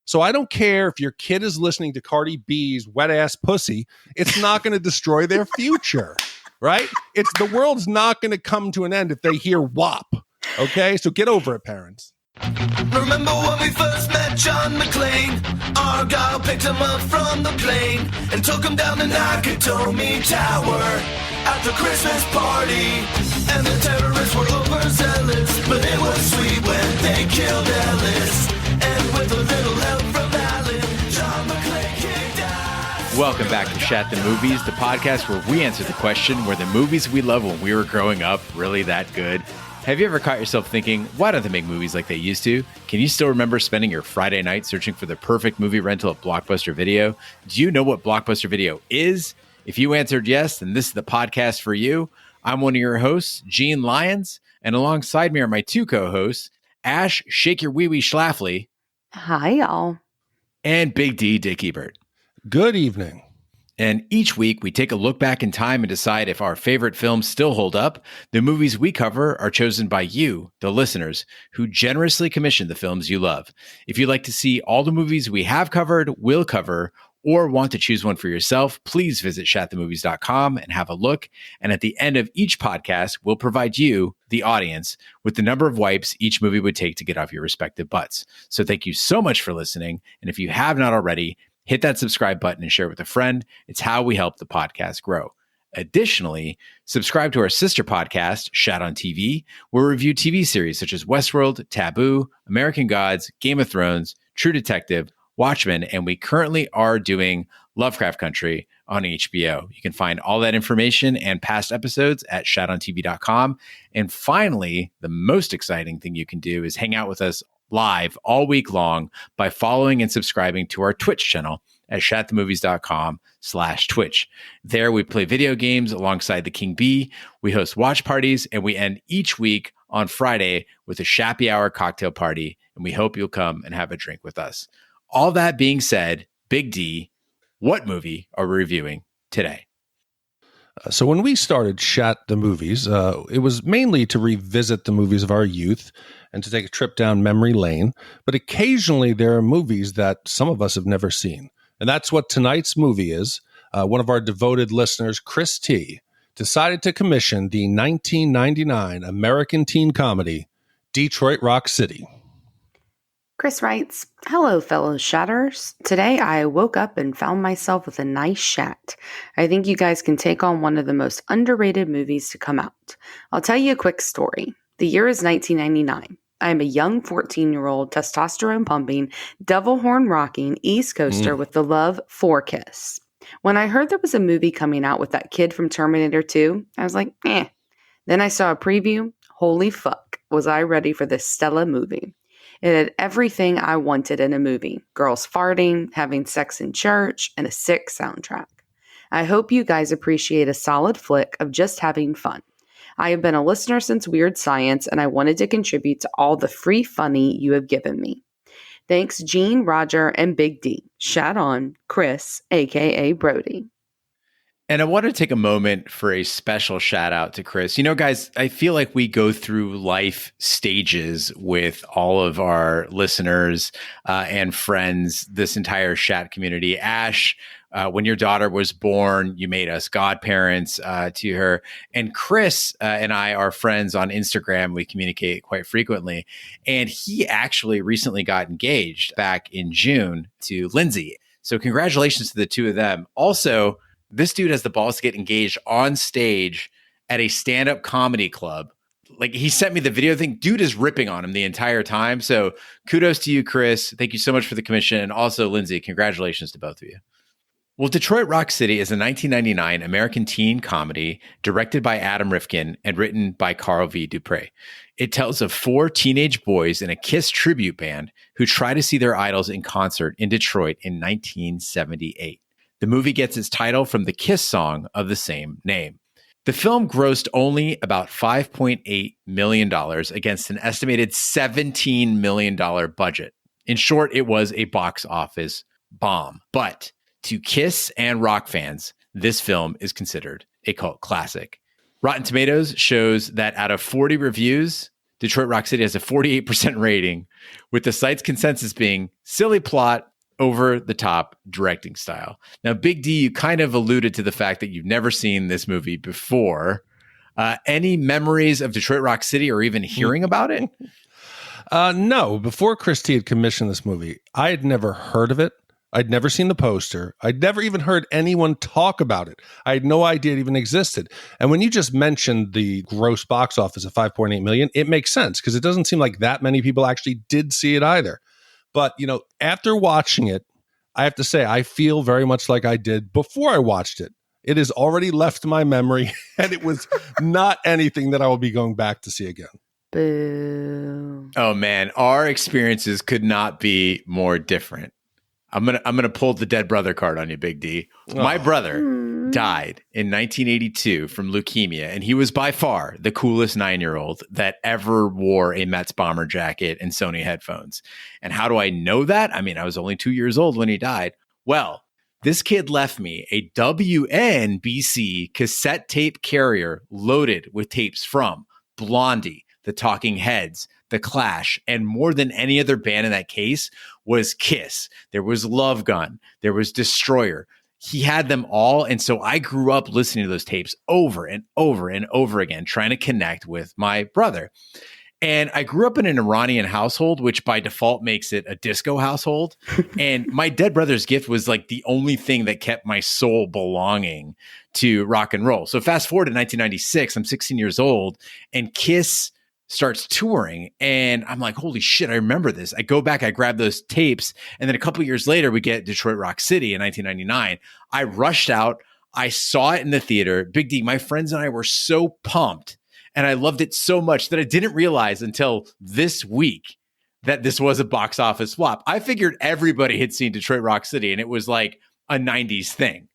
So I don't care if your kid is listening to Cardi B's Wet Ass Pussy, it's not going to destroy their future, right? The world's not going to come to an end if they hear WAP. Okay, so get over it, parents. Remember when we first met John McClane? Argyle picked him up from the plane and took him down the Nakatomi Tower at the Christmas party. And the terrorists were overzealous, but it was sweet when they killed Ellis. And with a little help from Alan, John McClane kicked ass. Welcome back to Shat the Movies, the podcast where we answer the question, were the movies we loved when we were growing up really that good? Have you ever caught yourself thinking, why don't they make movies like they used to? Can you still remember spending your Friday night searching for the perfect movie rental at Blockbuster Video? Do you know what Blockbuster Video is? If you answered yes, then this is the podcast for you. I'm one of your hosts, Gene Lyons, and alongside me are my two co-hosts, Ash Shake Your Wee Wee Schlafly. Hi, y'all. And Big D Dick Ebert. Good evening. And each week, we take a look back in time and decide if our favorite films still hold up. The movies we cover are chosen by you, the listeners, who generously commission the films you love. If you'd like to see all the movies we have covered, will cover, or want to choose one for yourself, please visit shatthemovies.com and have a look. And at the end of each podcast, we'll provide you, the audience, with the number of wipes each movie would take to get off your respective butts. So thank you so much for listening. And if you have not already, hit that subscribe button and share with a friend. It's how we help the podcast grow. Additionally, subscribe to our sister podcast, Shat on TV, where we review TV series such as Westworld, Taboo, American Gods, Game of Thrones, True Detective, Watchmen, and we currently are doing Lovecraft Country on HBO. You can find all that information and past episodes at shatontv.com. And finally, the most exciting thing you can do is hang out with us live all week long by following and subscribing to our Twitch channel at shatthemovies.com/Twitch. There we play video games alongside the King Bee. We host watch parties, and we end each week on Friday with a Shappy Hour cocktail party. And we hope you'll come and have a drink with us. All that being said, Big D, what movie are we reviewing today? So when we started Shat the Movies, it was mainly to revisit the movies of our youth and to take a trip down memory lane. But occasionally there are movies that some of us have never seen. And that's what tonight's movie is. One of our devoted listeners, Chris T., decided to commission the 1999 American teen comedy, Detroit Rock City. Chris writes, "Hello, fellow Shatters. Today I woke up and found myself with a nice shat. I think you guys can take on one of the most underrated movies to come out. I'll tell you a quick story. The year is 1999. I am a young 14-year-old, testosterone-pumping, devil horn-rocking East Coaster with the love for Kiss. When I heard there was a movie coming out with that kid from Terminator 2, I was like, eh. Then I saw a preview. Holy fuck, was I ready for this Stella movie. It had everything I wanted in a movie. Girls farting, having sex in church, and a sick soundtrack. I hope you guys appreciate a solid flick of just having fun. I have been a listener since Weird Science, and I wanted to contribute to all the free funny you have given me. Thanks, Gene, Roger, and Big D. Shat on, Chris, a.k.a. Brody." And I want to take a moment for a special shout out to Chris. You know, guys, I feel like we go through life stages with all of our listeners and friends, this entire Shat community. Ash, when your daughter was born, you made us godparents to her. And Chris and I are friends on Instagram. We communicate quite frequently. And he actually recently got engaged back in June to Lindsay. So congratulations to the two of them. Also, this dude has the balls to get engaged on stage at a stand-up comedy club. Like, he sent me the video thing. Dude is ripping on him the entire time. So kudos to you, Chris. Thank you so much for the commission. And also, Lindsay, congratulations to both of you. Well, Detroit Rock City is a 1999 American teen comedy directed by Adam Rifkin and written by Carl V. Dupre. It tells of 4 teenage boys in a Kiss tribute band who try to see their idols in concert in Detroit in 1978. The movie gets its title from the Kiss song of the same name. The film grossed only about $5.8 million against an estimated $17 million budget. In short, it was a box office bomb. But to Kiss and rock fans, this film is considered a cult classic. Rotten Tomatoes shows that out of 40 reviews, Detroit Rock City has a 48% rating, with the site's consensus being silly plot, over the top directing style. Now, Big D, you kind of alluded to the fact that you've never seen this movie before. Any memories of Detroit Rock City or even hearing about it? No. Before Chris T had commissioned this movie, I had never heard of it. I'd never seen the poster. I'd never even heard anyone talk about it. I had no idea it even existed. And when you just mentioned the gross box office of 5.8 million, it makes sense because it doesn't seem like that many people actually did see it either. But, after watching it, I have to say, I feel very much like I did before I watched it. It has already left my memory, and it was not anything that I will be going back to see again. Boo. Oh, man. Our experiences could not be more different. I'm gonna pull the dead brother card on you, Big D. My brother died in 1982 from leukemia, and he was by far the coolest 9-year-old that ever wore a Mets bomber jacket and Sony headphones. And how do I know that? I mean, I was only 2 years old when he died. Well, this kid left me a WNBC cassette tape carrier loaded with tapes from Blondie, The Talking Heads, The Clash, and more than any other band in that case was Kiss. There was Love Gun. There was Destroyer. He had them all. And so I grew up listening to those tapes over and over and over again, trying to connect with my brother. And I grew up in an Iranian household, which by default makes it a disco household. And my dead brother's gift was like the only thing that kept my soul belonging to rock and roll. So fast forward to 1996, I'm 16 years old, and Kiss starts touring, and I'm like, holy shit, I remember this. I go back, I grab those tapes, and then a couple years later, we get Detroit Rock City in 1999. I rushed out. I saw it in the theater. Big D, my friends and I were so pumped, and I loved it so much that I didn't realize until this week that this was a box office flop. I figured everybody had seen Detroit Rock City, and it was like a 90s thing.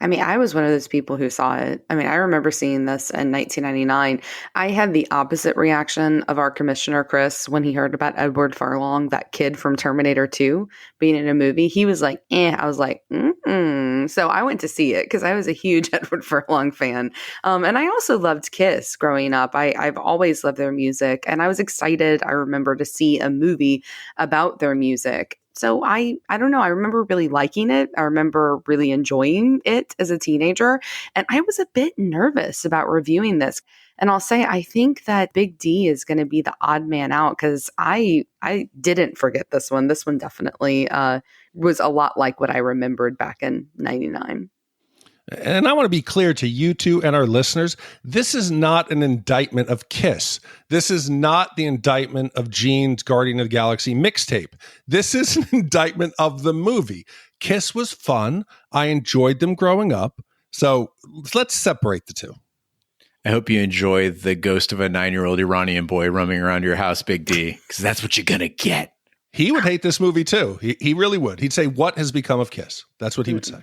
I mean, I was one of those people who saw it. I mean, I remember seeing this in 1999. I had the opposite reaction of our commissioner, Chris, when he heard about Edward Furlong, that kid from Terminator 2, being in a movie. He was like, eh. I was like, mm-mm. So I went to see it because I was a huge Edward Furlong fan. And I also loved Kiss growing up. I've always loved their music. And I was excited, I remember, to see a movie about their music. So I don't know. I remember really liking it. I remember really enjoying it as a teenager. And I was a bit nervous about reviewing this. And I'll say, I think that Big D is going to be the odd man out because I didn't forget this one. This one definitely was a lot like what I remembered back in 99. And I want to be clear to you two and our listeners, this is not an indictment of Kiss. This is not the indictment of Gene's Guardian of the Galaxy mixtape. This is an indictment of the movie. Kiss was fun. I enjoyed them growing up. So let's separate the two. I hope you enjoy the ghost of a 9-year-old Iranian boy roaming around your house, Big D, because that's what you're going to get. He would hate this movie too. He really would. He'd say, what has become of Kiss? That's what he would say.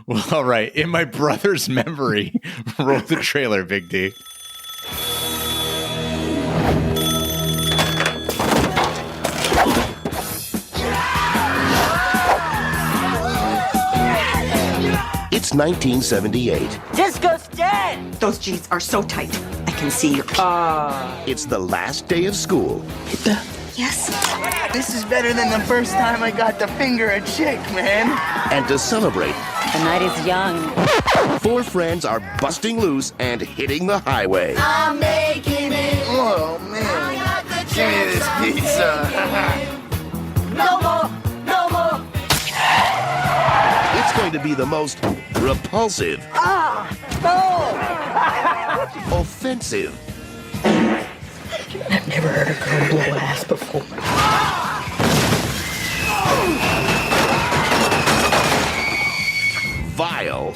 Well, all right. In my brother's memory, roll the trailer, Big D. It's 1978. Disco's dead! Those jeans are so tight. I can see your... It's the last day of school. Yes? This is better than the first time I got to finger a chick, man. And to celebrate, The night is young. 4 friends are busting loose and hitting the highway. I'm making it. Oh, man. Give me this pizza. No more, no more. It's going to be the most repulsive, offensive, I've never heard a girl blow ass before. vile,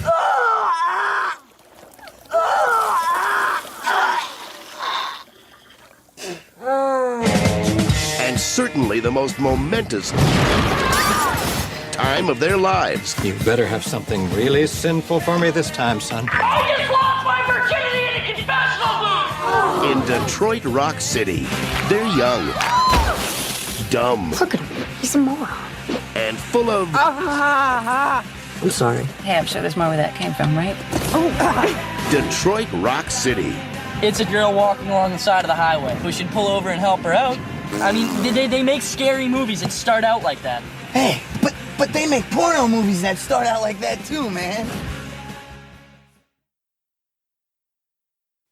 and certainly the most momentous time of their lives. You better have something really sinful for me this time, son. I just lost my virginity in a confessional booth! In Detroit Rock City, they're young, dumb, Look at him. He's a moron. and full of I'm sorry. Hey, I'm sure there's more where that came from, right? Detroit Rock City. It's a girl walking along the side of the highway. We should pull over and help her out. I mean, they make scary movies that start out like that. Hey, but they make porno movies that start out like that too, man.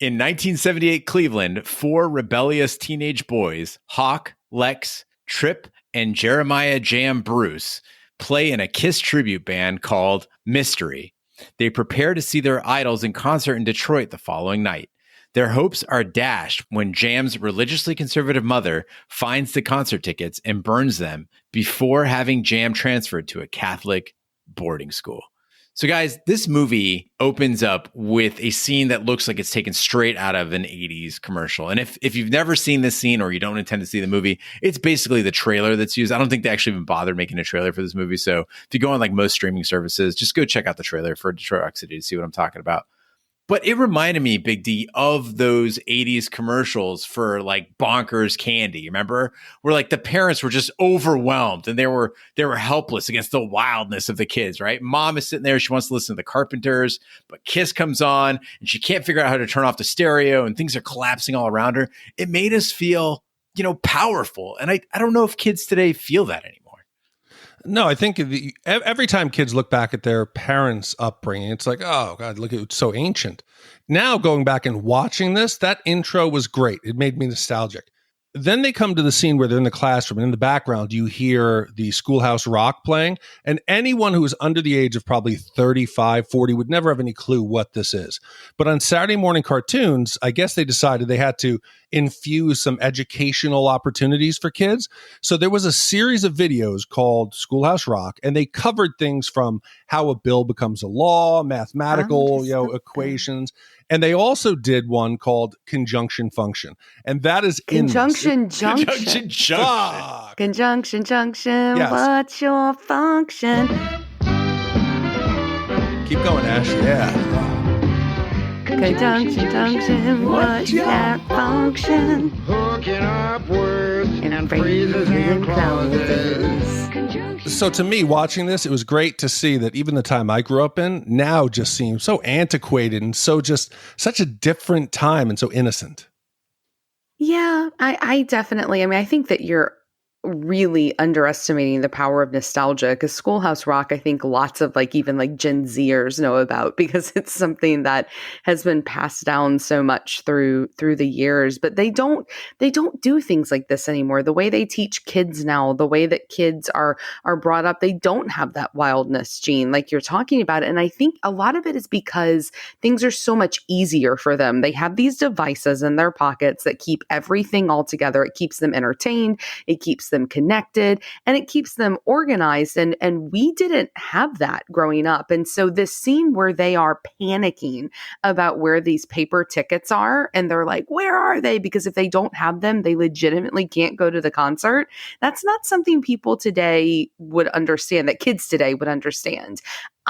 In 1978 Cleveland, 4 rebellious teenage boys, Hawk, Lex, Trip, and Jeremiah Jam Bruce, play in a Kiss tribute band called Mystery. They prepare to see their idols in concert in Detroit the following night. Their hopes are dashed when Jam's religiously conservative mother finds the concert tickets and burns them before having Jam transferred to a Catholic boarding school. So guys, this movie opens up with a scene that looks like it's taken straight out of an 80s commercial. And if you've never seen this scene or you don't intend to see the movie, it's basically the trailer that's used. I don't think they actually even bothered making a trailer for this movie. So if you go on like most streaming services, just go check out the trailer for Detroit Rock City to see what I'm talking about. But it reminded me, Big D, of those 80s commercials for like Bonkers candy. Remember? Where like the parents were just overwhelmed and they were helpless against the wildness of the kids, right? Mom is sitting there. She wants to listen to the Carpenters, but Kiss comes on and she can't figure out how to turn off the stereo and things are collapsing all around her. It made us feel, powerful. And I don't know if kids today feel that anymore. No, I think every time kids look back at their parents' upbringing, it's like, oh, God, look, it's so ancient. Now, going back and watching this, that intro was great. It made me nostalgic. Then they come to the scene where they're in the classroom, and in the background, you hear the Schoolhouse Rock playing, and anyone who is under the age of probably 35, 40 would never have any clue what this is. But on Saturday morning cartoons, I guess they decided they had to infuse some educational opportunities for kids. So there was a series of videos called Schoolhouse Rock, and they covered things from how a bill becomes a law, mathematical, equations. And they also did one called Conjunction Function. And that is Conjunction Junction. Conjunction Junction. Conjunction Junction. Yes. What's your function? Keep going, Ash. Yeah. Conjunction Junction. What's that function? Hooking up words And phrases and clauses. So to me, watching this, it was great to see that even the time I grew up in now just seems so antiquated and so just such a different time and so innocent. Yeah, I definitely, I think that you're really underestimating the power of nostalgia, because Schoolhouse Rock, I think lots of even Gen Zers know about, because it's something that has been passed down so much through the years. But they don't do things like this anymore. The way they teach kids now, the way that kids are brought up, they don't have that wildness gene like you're talking about. And I think a lot of it is because things are so much easier for them. They have these devices in their pockets that keep everything all together. It keeps them entertained. It keeps them connected, and it keeps them organized. And we didn't have that growing up. And so this scene where they are panicking about where these paper tickets are, and they're like, where are they? Because if they don't have them, they legitimately can't go to the concert. That's not something people today would understand, that kids today would understand.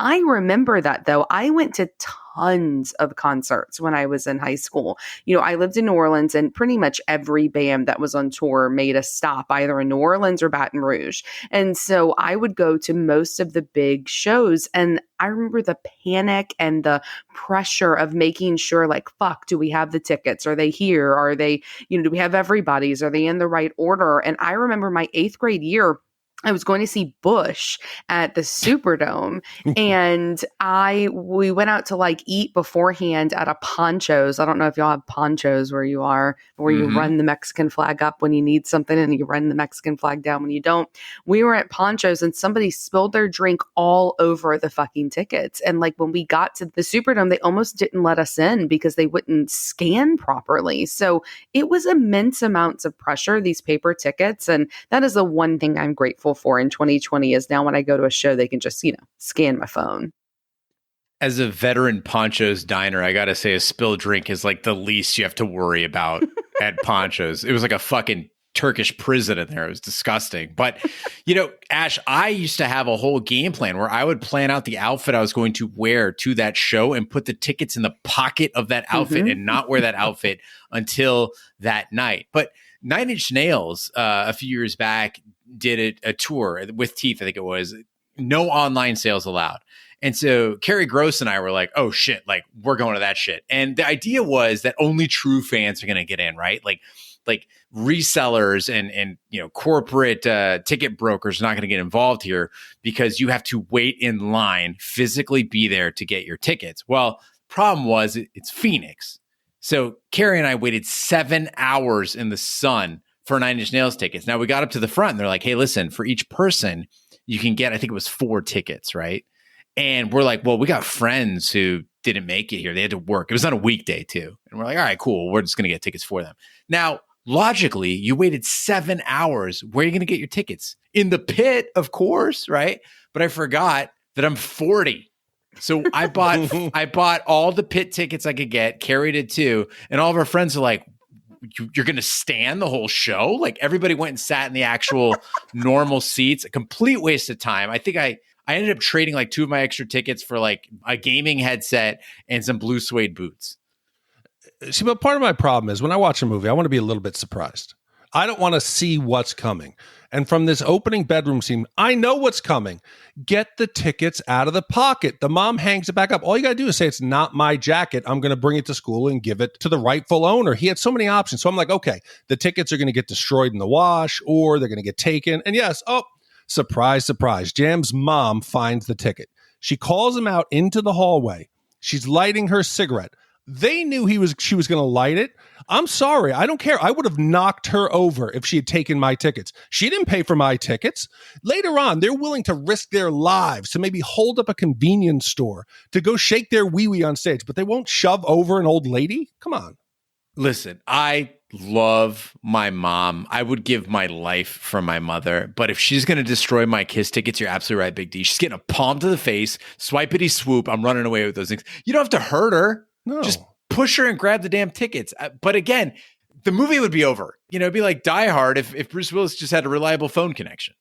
I remember that, though. I went to tons of concerts when I was in high school. I lived in New Orleans, and pretty much every band that was on tour made a stop either in New Orleans or Baton Rouge. And so I would go to most of the big shows. And I remember the panic and the pressure of making sure, fuck, do we have the tickets? Are they here? Are they, do we have everybody's? Are they in the right order? And I remember my 8th grade year, I was going to see Bush at the Superdome, and we went out to eat beforehand at a Ponchos. I don't know if y'all have Ponchos where you are, where you run the Mexican flag up when you need something and you run the Mexican flag down when you don't. We were at Ponchos, and somebody spilled their drink all over the fucking tickets. And when we got to the Superdome, they almost didn't let us in because they wouldn't scan properly. So it was immense amounts of pressure, these paper tickets. And that is the one thing I'm grateful for in 2020, is now when I go to a show, they can just, scan my phone. As a veteran Poncho's diner, I got to say a spilled drink is the least you have to worry about at Poncho's. It was like a fucking Turkish prison in there. It was disgusting. But, Ash, I used to have a whole game plan where I would plan out the outfit I was going to wear to that show and put the tickets in the pocket of that outfit and not wear that outfit until that night. But Nine Inch Nails, a few years back, did a tour with Teeth, I think it was. No online sales allowed. And so Carrie Gross and I were like, oh shit, like we're going to that shit. And the idea was that only true fans are going to get in, right? Like resellers and corporate ticket brokers are not going to get involved here because you have to wait in line, physically be there to get your tickets. Well, problem was it's Phoenix. So Carrie and I waited 7 hours in the sun for Nine Inch Nails tickets. Now we got up to the front and they're like, hey, listen, for each person you can get, I think it was 4 tickets, right? And we're like, well, we got friends who didn't make it here. They had to work. It was on a weekday too. And we're like, all right, cool. We're just going to get tickets for them. Now, logically, you waited 7 hours. Where are you going to get your tickets? In the pit, of course, right? But I forgot that I'm 40. So I bought all the pit tickets I could get, carried it too. And all of our friends are like, you're going to stand the whole show? Like everybody went and sat in the actual normal seats. A complete waste of time. I think I ended up trading like 2 of my extra tickets for like a gaming headset and some blue suede boots. See, but part of my problem is when I watch a movie, I want to be a little bit surprised. I don't want to see what's coming. And from this opening bedroom scene, I know what's coming. Get the tickets out of the pocket. The mom hangs it back up. All you got to do is say, it's not my jacket. I'm going to bring it to school and give it to the rightful owner. He had so many options. So I'm like, okay, the tickets are going to get destroyed in the wash or they're going to get taken. And yes, surprise, surprise. Jam's mom finds the ticket. She calls him out into the hallway. She's lighting her cigarette. They knew she was going to light it. I'm sorry. I don't care. I would have knocked her over if she had taken my tickets. She didn't pay for my tickets. Later on, they're willing to risk their lives to maybe hold up a convenience store to go shake their wee-wee on stage, but they won't shove over an old lady? Come on. Listen, I love my mom. I would give my life for my mother, but if she's going to destroy my Kiss tickets, you're absolutely right, Big D. She's getting a palm to the face, swipity swoop. I'm running away with those things. You don't have to hurt her. No. Just push her and grab the damn tickets. But again, the movie would be over. It'd be like Die Hard if Bruce Willis just had a reliable phone connection.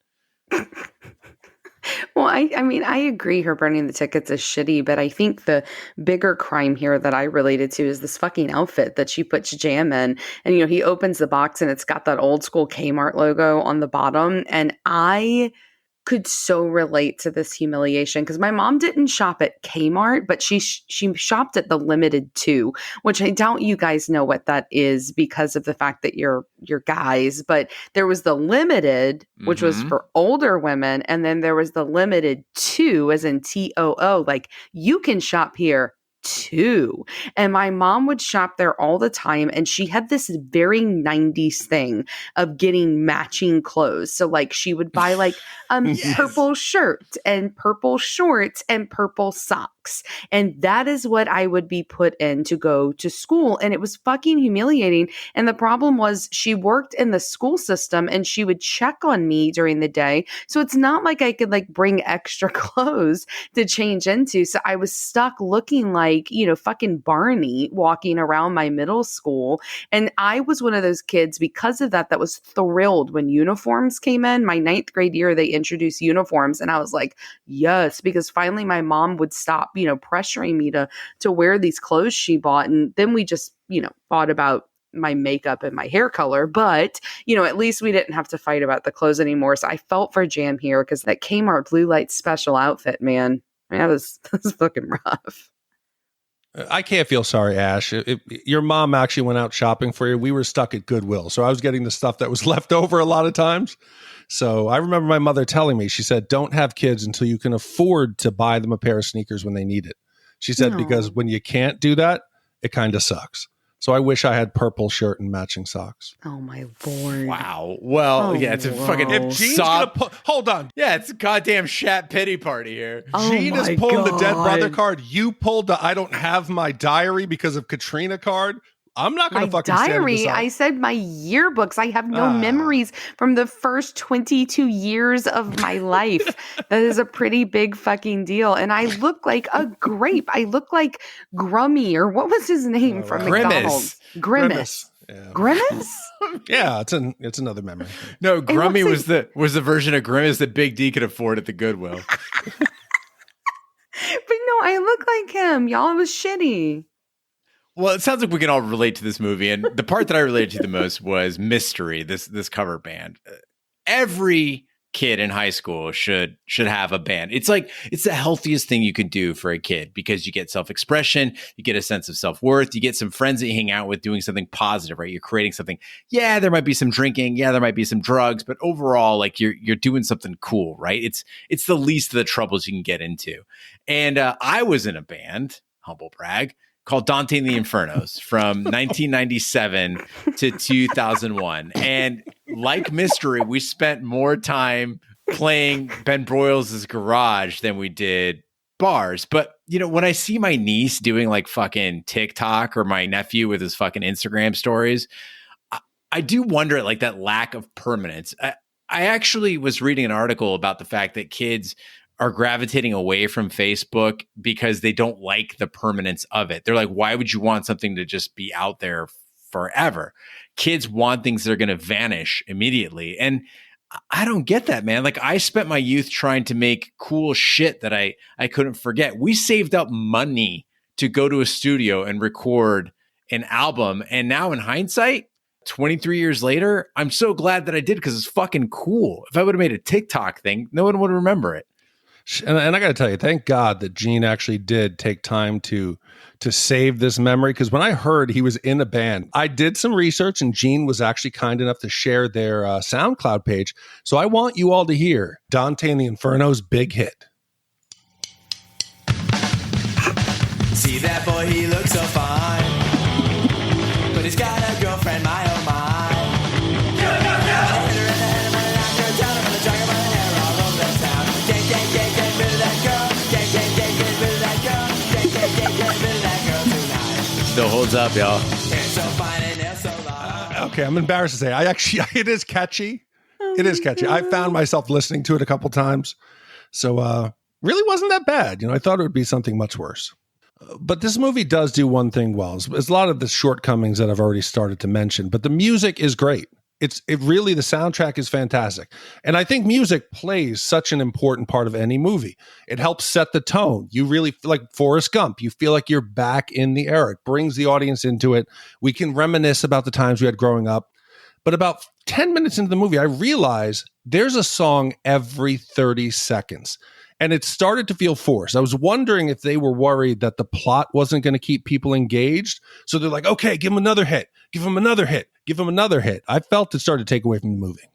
Well, I mean, I agree her burning the tickets is shitty, but I think the bigger crime here that I related to is this fucking outfit that she puts Jam in. And, he opens the box and it's got that old school Kmart logo on the bottom. And I could so relate to this humiliation because my mom didn't shop at Kmart, but she shopped at the Limited too, which I doubt you guys know what that is because of the fact that you're guys. But there was the Limited, which was for older women, and then there was the Limited 2, as in TOO, like you can shop here too. And my mom would shop there all the time. And she had this very 90s thing of getting matching clothes. So like she would buy like purple shirt and purple shorts and purple socks. And that is what I would be put in to go to school. And it was fucking humiliating. And the problem was she worked in the school system and she would check on me during the day. So it's not like I could like bring extra clothes to change into. So I was stuck looking like, fucking Barney walking around my middle school. And I was one of those kids because of that was thrilled when uniforms came in. My 9th grade year, they introduced uniforms. And I was like, yes, because finally my mom would stop, pressuring me to wear these clothes she bought. And then we just, fought about my makeup and my hair color, but at least we didn't have to fight about the clothes anymore. So I felt for Jam here because that Kmart blue light special outfit, man, that was fucking rough. I can't feel sorry, Ash. Your mom actually went out shopping for you. We were stuck at Goodwill, so I was getting the stuff that was left over a lot of times. So I remember my mother telling me, she said, don't have kids until you can afford to buy them a pair of sneakers when they need it. She said, because when you can't do that, it kind of sucks. So I wish I had purple shirt and matching socks. Oh my Lord. Wow. Well, yeah, it's a fucking hold on. Yeah, it's a goddamn Shat pity party here. Gene is pulling the dead brother card. You pulled the I don't have my diary because of Katrina card. I'm not going to fucking diary. stand I said my yearbooks. I have no memories from the first 22 years of my life. That is a pretty big fucking deal. And I look like a grape. I look like Grummy, or what was his name from McDonald's? Grimace. Yeah. Grimace? Yeah, it's another memory. No, Grummy was the version of Grimace that Big D could afford at the Goodwill. But no, I look like him. Y'all, it was shitty. Well, it sounds like we can all relate to this movie. And the part that I related to the most was Mystery, this cover band. Every kid in high school should have a band. It's like, it's the healthiest thing you can do for a kid because you get self-expression, you get a sense of self-worth, you get some friends that you hang out with doing something positive, right? You're creating something. Yeah, there might be some drinking. Yeah, there might be some drugs, but overall, like you're doing something cool, right? It's the least of the troubles you can get into. And I was in a band, humble brag, called Dante and the Infernos from 1997 to 2001. And like Mystery, we spent more time playing Ben Broyles' garage than we did bars. But, you know, when I see my niece doing like fucking TikTok or my nephew with his fucking Instagram stories, I do wonder like that lack of permanence. I actually was reading an article about the fact that kids are gravitating away from Facebook because they don't like the permanence of it. They're like, why would you want something to just be out there forever? Kids want things that are going to vanish immediately. And I don't get that, man. Like I spent my youth trying to make cool shit that I couldn't forget. We saved up money to go to a studio and record an album. And now in hindsight, 23 years later, I'm so glad that I did because it's fucking cool. If I would have made a TikTok thing, no one would remember it. And I got to tell you, thank God that Gene actually did take time to save this memory. Because when I heard he was in a band, I did some research, and Gene was actually kind enough to share their SoundCloud page. So I want you all to hear Dante and the Inferno's big hit. See that boy, he looks so fine, but he's got a girlfriend, my oh my. Still holds up, y'all. Okay, I'm embarrassed to say it is catchy. It is catchy. I found myself listening to it a couple times. So really wasn't that bad. You know, I thought it would be something much worse. But this movie does do one thing well. It's a lot of the shortcomings that I've already started to mention, but the music is great. The soundtrack is fantastic. And I think music plays such an important part of any movie. It helps set the tone. You really feel like Forrest Gump. You feel like you're back in the era. It brings the audience into it. We can reminisce about the times we had growing up. But about 10 minutes into the movie, I realized there's a song every 30 seconds. And it started to feel forced. I was wondering if they were worried that the plot wasn't going to keep people engaged. So they're like, okay, give them another hit. Give them another hit. Give them another hit. I felt it started to take away from the movie.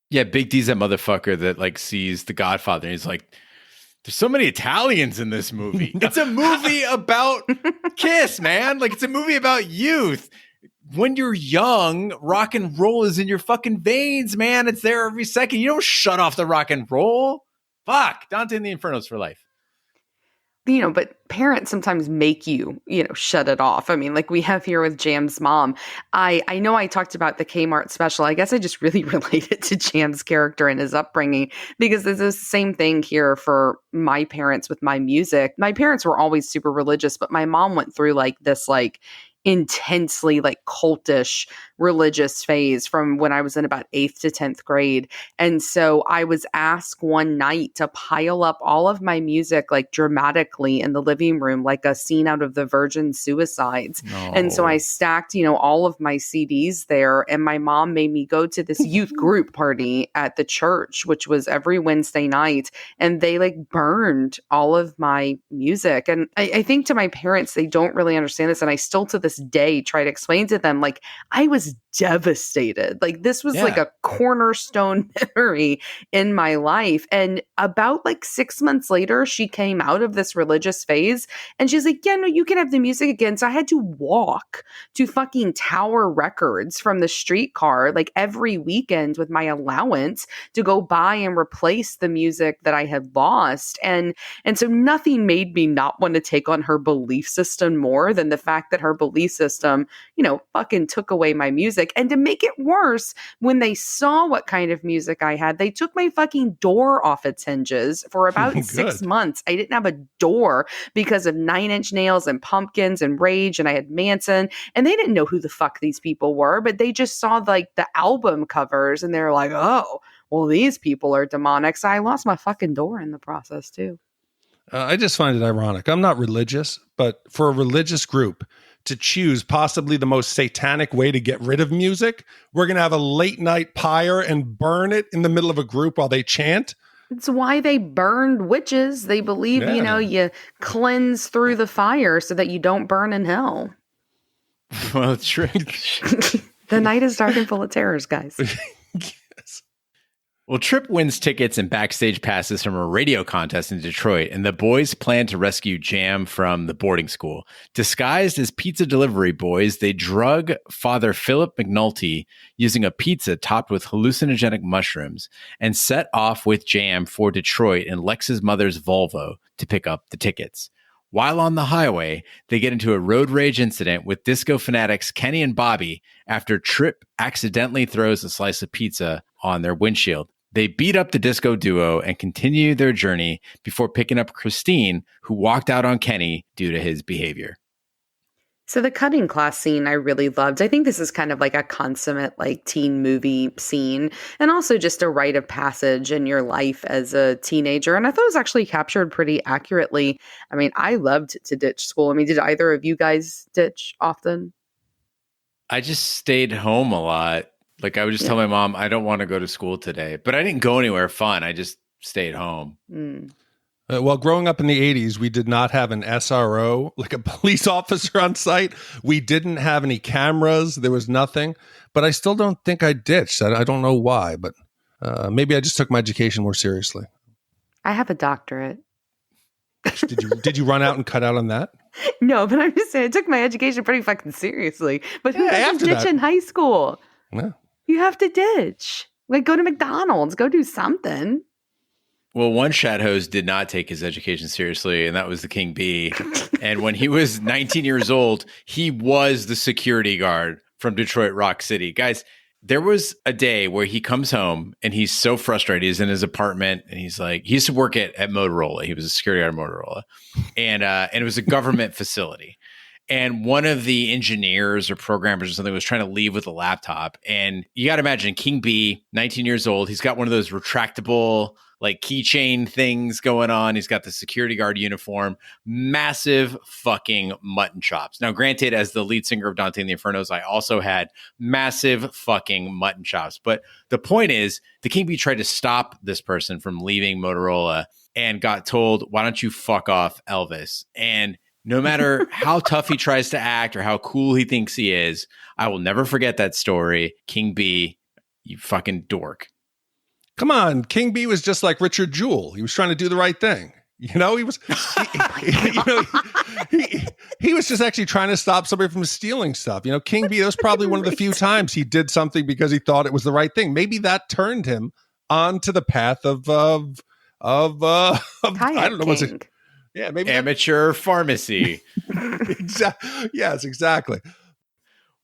Yeah, Big D's that motherfucker that like sees The Godfather and he's like, there's so many Italians in this movie. It's a movie about Kiss, man. Like it's a movie about youth. When you're young, rock and roll is in your fucking veins, man. It's there every second. You don't shut off the rock and roll. Fuck, Dante and the Infernos for life. You know, but parents sometimes make you, shut it off. I mean, like we have here with Jam's mom. I know I talked about the Kmart special. I guess I just really related to Jam's character and his upbringing because there's the same thing here for my parents with my music. My parents were always super religious, but my mom went through this intensely cultish religious phase from when I was in about 8th to 10th grade. And so I was asked one night to pile up all of my music dramatically in the living room, like a scene out of the Virgin Suicides. No. And so I stacked, all of my CDs there. And my mom made me go to this youth group party at the church, which was every Wednesday night. And they burned all of my music. And I think to my parents, they don't really understand this. And I still to this day try to explain to them, I was devastated. This was a cornerstone memory in my life. And about 6 months later, she came out of this religious phase and she's like, yeah, no, you can have the music again. So I had to walk to fucking Tower Records from the streetcar every weekend with my allowance to go buy and replace the music that I had lost. And so nothing made me not want to take on her belief system more than the fact that her belief system, fucking took away my music. And to make it worse, when they saw what kind of music I had, they took my fucking door off its hinges for about 6 months. I didn't have a door because of Nine Inch Nails and Pumpkins and Rage, and I had Manson, and they didn't know who the fuck these people were, but they just saw the album covers and they're like, oh, well, these people are demonic. So I lost my fucking door in the process too. I just find it ironic. I'm not religious, but for a religious group to choose possibly the most satanic way to get rid of music. We're going to have a late night pyre and burn it in the middle of a group while they chant. It's why they burned witches. They believe, you cleanse through the fire so that you don't burn in hell. Well, it's true. The night is dark and full of terrors, guys. Yes. Well, Tripp wins tickets and backstage passes from a radio contest in Detroit, and the boys plan to rescue Jam from the boarding school. Disguised as pizza delivery boys, they drug Father Philip McNulty using a pizza topped with hallucinogenic mushrooms and set off with Jam for Detroit in Lex's mother's Volvo to pick up the tickets. While on the highway, they get into a road rage incident with disco fanatics Kenny and Bobby after Tripp accidentally throws a slice of pizza on their windshield. They beat up the disco duo and continue their journey before picking up Christine, who walked out on Kenny due to his behavior. So the cutting class scene I really loved. I think this is kind of like a consummate like teen movie scene, and also just a rite of passage in your life as a teenager. And I thought it was actually captured pretty accurately. I mean, I loved to ditch school. I mean, did either of you guys ditch often? I just stayed home a lot. Like I would just tell my mom, I don't want to go to school today, but I didn't go anywhere fun. I just stayed home. Well, growing up in the 80s, we did not have an SRO, like a police officer on site. We didn't have any cameras. There was nothing. But I still don't think I ditched. I don't know why, but maybe I just took my education more seriously. I have a doctorate. Did you run out and cut out on that? No, but I'm just saying I took my education pretty fucking seriously. But who doesn't ditch in high school? No. You have to ditch. Like go to McDonald's, go do something. Well, one Shat host did not take his education seriously, and that was the King Bee. And when he was 19 years old, he was the security guard from Detroit Rock City. Guys, there was a day where he comes home and he's so frustrated. He's in his apartment and he's like, he used to work at Motorola. He was a security guard at Motorola. And it was a government facility. And one of the engineers or programmers or something was trying to leave with a laptop. And you got to imagine King Bee, 19 years old. He's got one of those retractable like keychain things going on. He's got the security guard uniform, massive fucking mutton chops. Now, granted, as the lead singer of Dante and the Infernos, I also had massive fucking mutton chops. But the point is, the King Bee tried to stop this person from leaving Motorola and got told, why don't you fuck off, Elvis? And no matter how tough he tries to act or how cool he thinks he is, I will never forget that story. King Bee, you fucking dork. Come on, King Bee was just like Richard Jewell. He was trying to do the right thing. You know, he was he was just actually trying to stop somebody from stealing stuff. You know, King Bee, that was probably one of the few times he did something because he thought it was the right thing. Maybe that turned him onto the path of I don't know what's it. Yeah, maybe amateur pharmacy. Yes, exactly.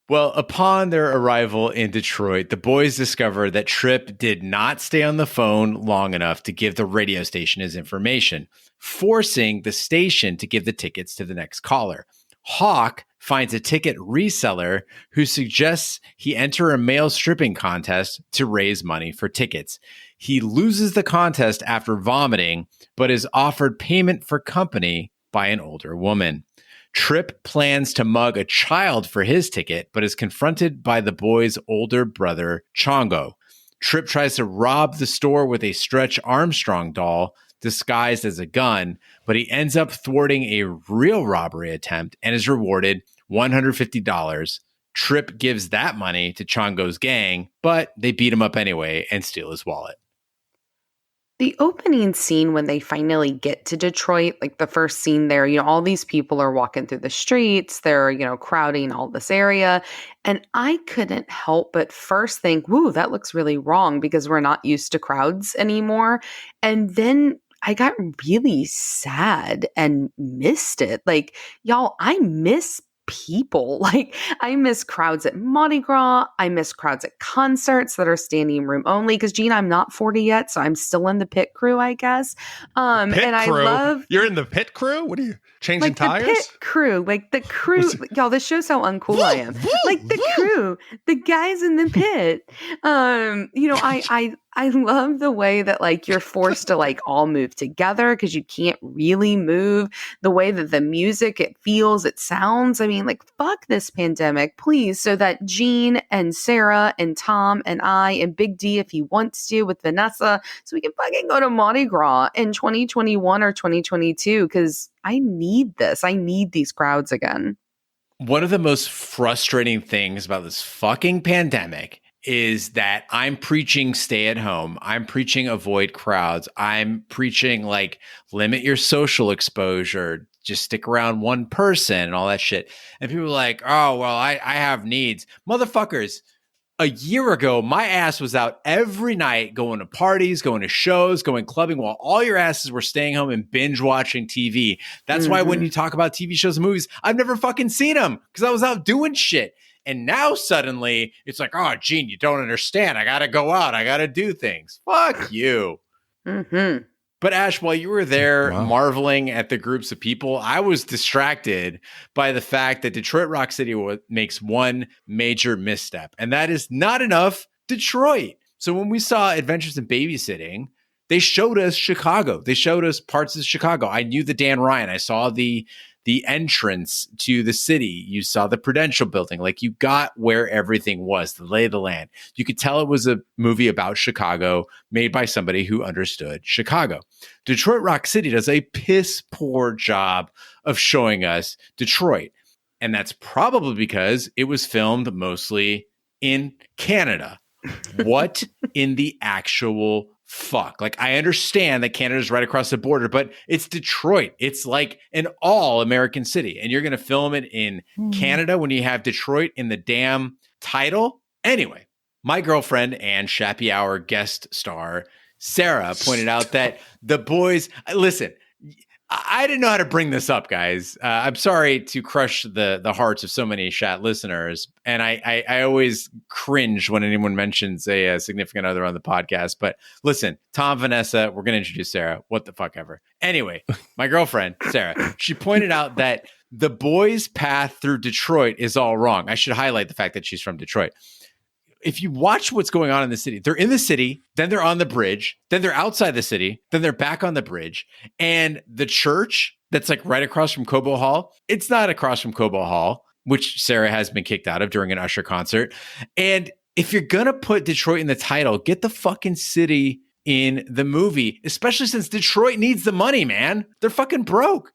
Well, upon their arrival in Detroit, the boys discover that Tripp did not stay on the phone long enough to give the radio station his information, forcing the station to give the tickets to the next caller. Hawk finds a ticket reseller who suggests he enter a male stripping contest to raise money for tickets. He loses the contest after vomiting, but is offered payment for company by an older woman. Tripp plans to mug a child for his ticket, but is confronted by the boy's older brother, Chongo. Tripp tries to rob the store with a Stretch Armstrong doll disguised as a gun, but he ends up thwarting a real robbery attempt and is rewarded $150. Tripp gives that money to Chongo's gang, but they beat him up anyway and steal his wallet. The opening scene when they finally get to Detroit, like the first scene there, you know, all these people are walking through the streets. They're, you know, crowding all this area. And I couldn't help but first think, woo, that looks really wrong because we're not used to crowds anymore. And then I got really sad and missed it. Like, y'all, I miss people. Like, I miss crowds at Mardi Gras. I miss crowds at concerts that are standing room only. Because, Gene, I'm not 40 yet, so I'm still in the pit crew, I guess. Pit crew? You're in the pit crew? What are you, changing like tires? The pit crew. Like, the crew. Y'all, this shows how uncool I am. Like, the crew. The guys in the pit. You know, I love the way that like you're forced to like all move together because you can't really move. The way that the music, it feels, it sounds. I mean, like, fuck this pandemic, please. So that Gene and Sarah and Tom and I and Big D, if he wants to, with Vanessa, so we can fucking go to Mardi Gras in 2021 or 2022 because I need this. I need these crowds again. One of the most frustrating things about this fucking pandemic is that I'm preaching stay at home. I'm preaching avoid crowds. I'm preaching like limit your social exposure, just stick around one person and all that shit. And people are like, oh, well, I have needs. Motherfuckers, a year ago, my ass was out every night going to parties, going to shows, going clubbing while all your asses were staying home and binge watching TV. That's why when you talk about TV shows and movies, I've never fucking seen them because I was out doing shit. And now suddenly it's like, oh, Gene, you don't understand. I got to go out. I got to do things. Fuck you. But Ash, while you were there marveling at the groups of people, I was distracted by the fact that Detroit Rock City makes one major misstep, and that is not enough Detroit. So when we saw Adventures in Babysitting, they showed us Chicago. They showed us parts of Chicago. I knew the Dan Ryan. I saw the entrance to the city. You saw the Prudential Building. Like, you got where everything was, the lay of the land. You could tell it was a movie about Chicago made by somebody who understood Chicago. Detroit Rock City does a piss poor job of showing us Detroit. And that's probably because it was filmed mostly in Canada. What in the actual fuck? Like, I understand that Canada's right across the border, but it's Detroit. It's like an all-American city. And you're going to film it in Canada when you have Detroit in the damn title? Anyway, my girlfriend and Shappy Hour guest star, Sarah, pointed out that the boys... Listen, I didn't know how to bring this up, guys. I'm sorry to crush the hearts of so many Shat listeners. And I always cringe when anyone mentions a significant other on the podcast. But listen, Tom, Vanessa, we're going to introduce Sarah. What the fuck ever. Anyway, my girlfriend, Sarah, she pointed out that the boys' path through Detroit is all wrong. I should highlight the fact that she's from Detroit. If you watch what's going on in the city, they're in the city, then they're on the bridge, then they're outside the city, then they're back on the bridge. And the church that's like right across from Cobo Hall, it's not across from Cobo Hall, which Sarah has been kicked out of during an Usher concert. And if you're going to put Detroit in the title, get the fucking city in the movie, especially since Detroit needs the money, man. They're fucking broke.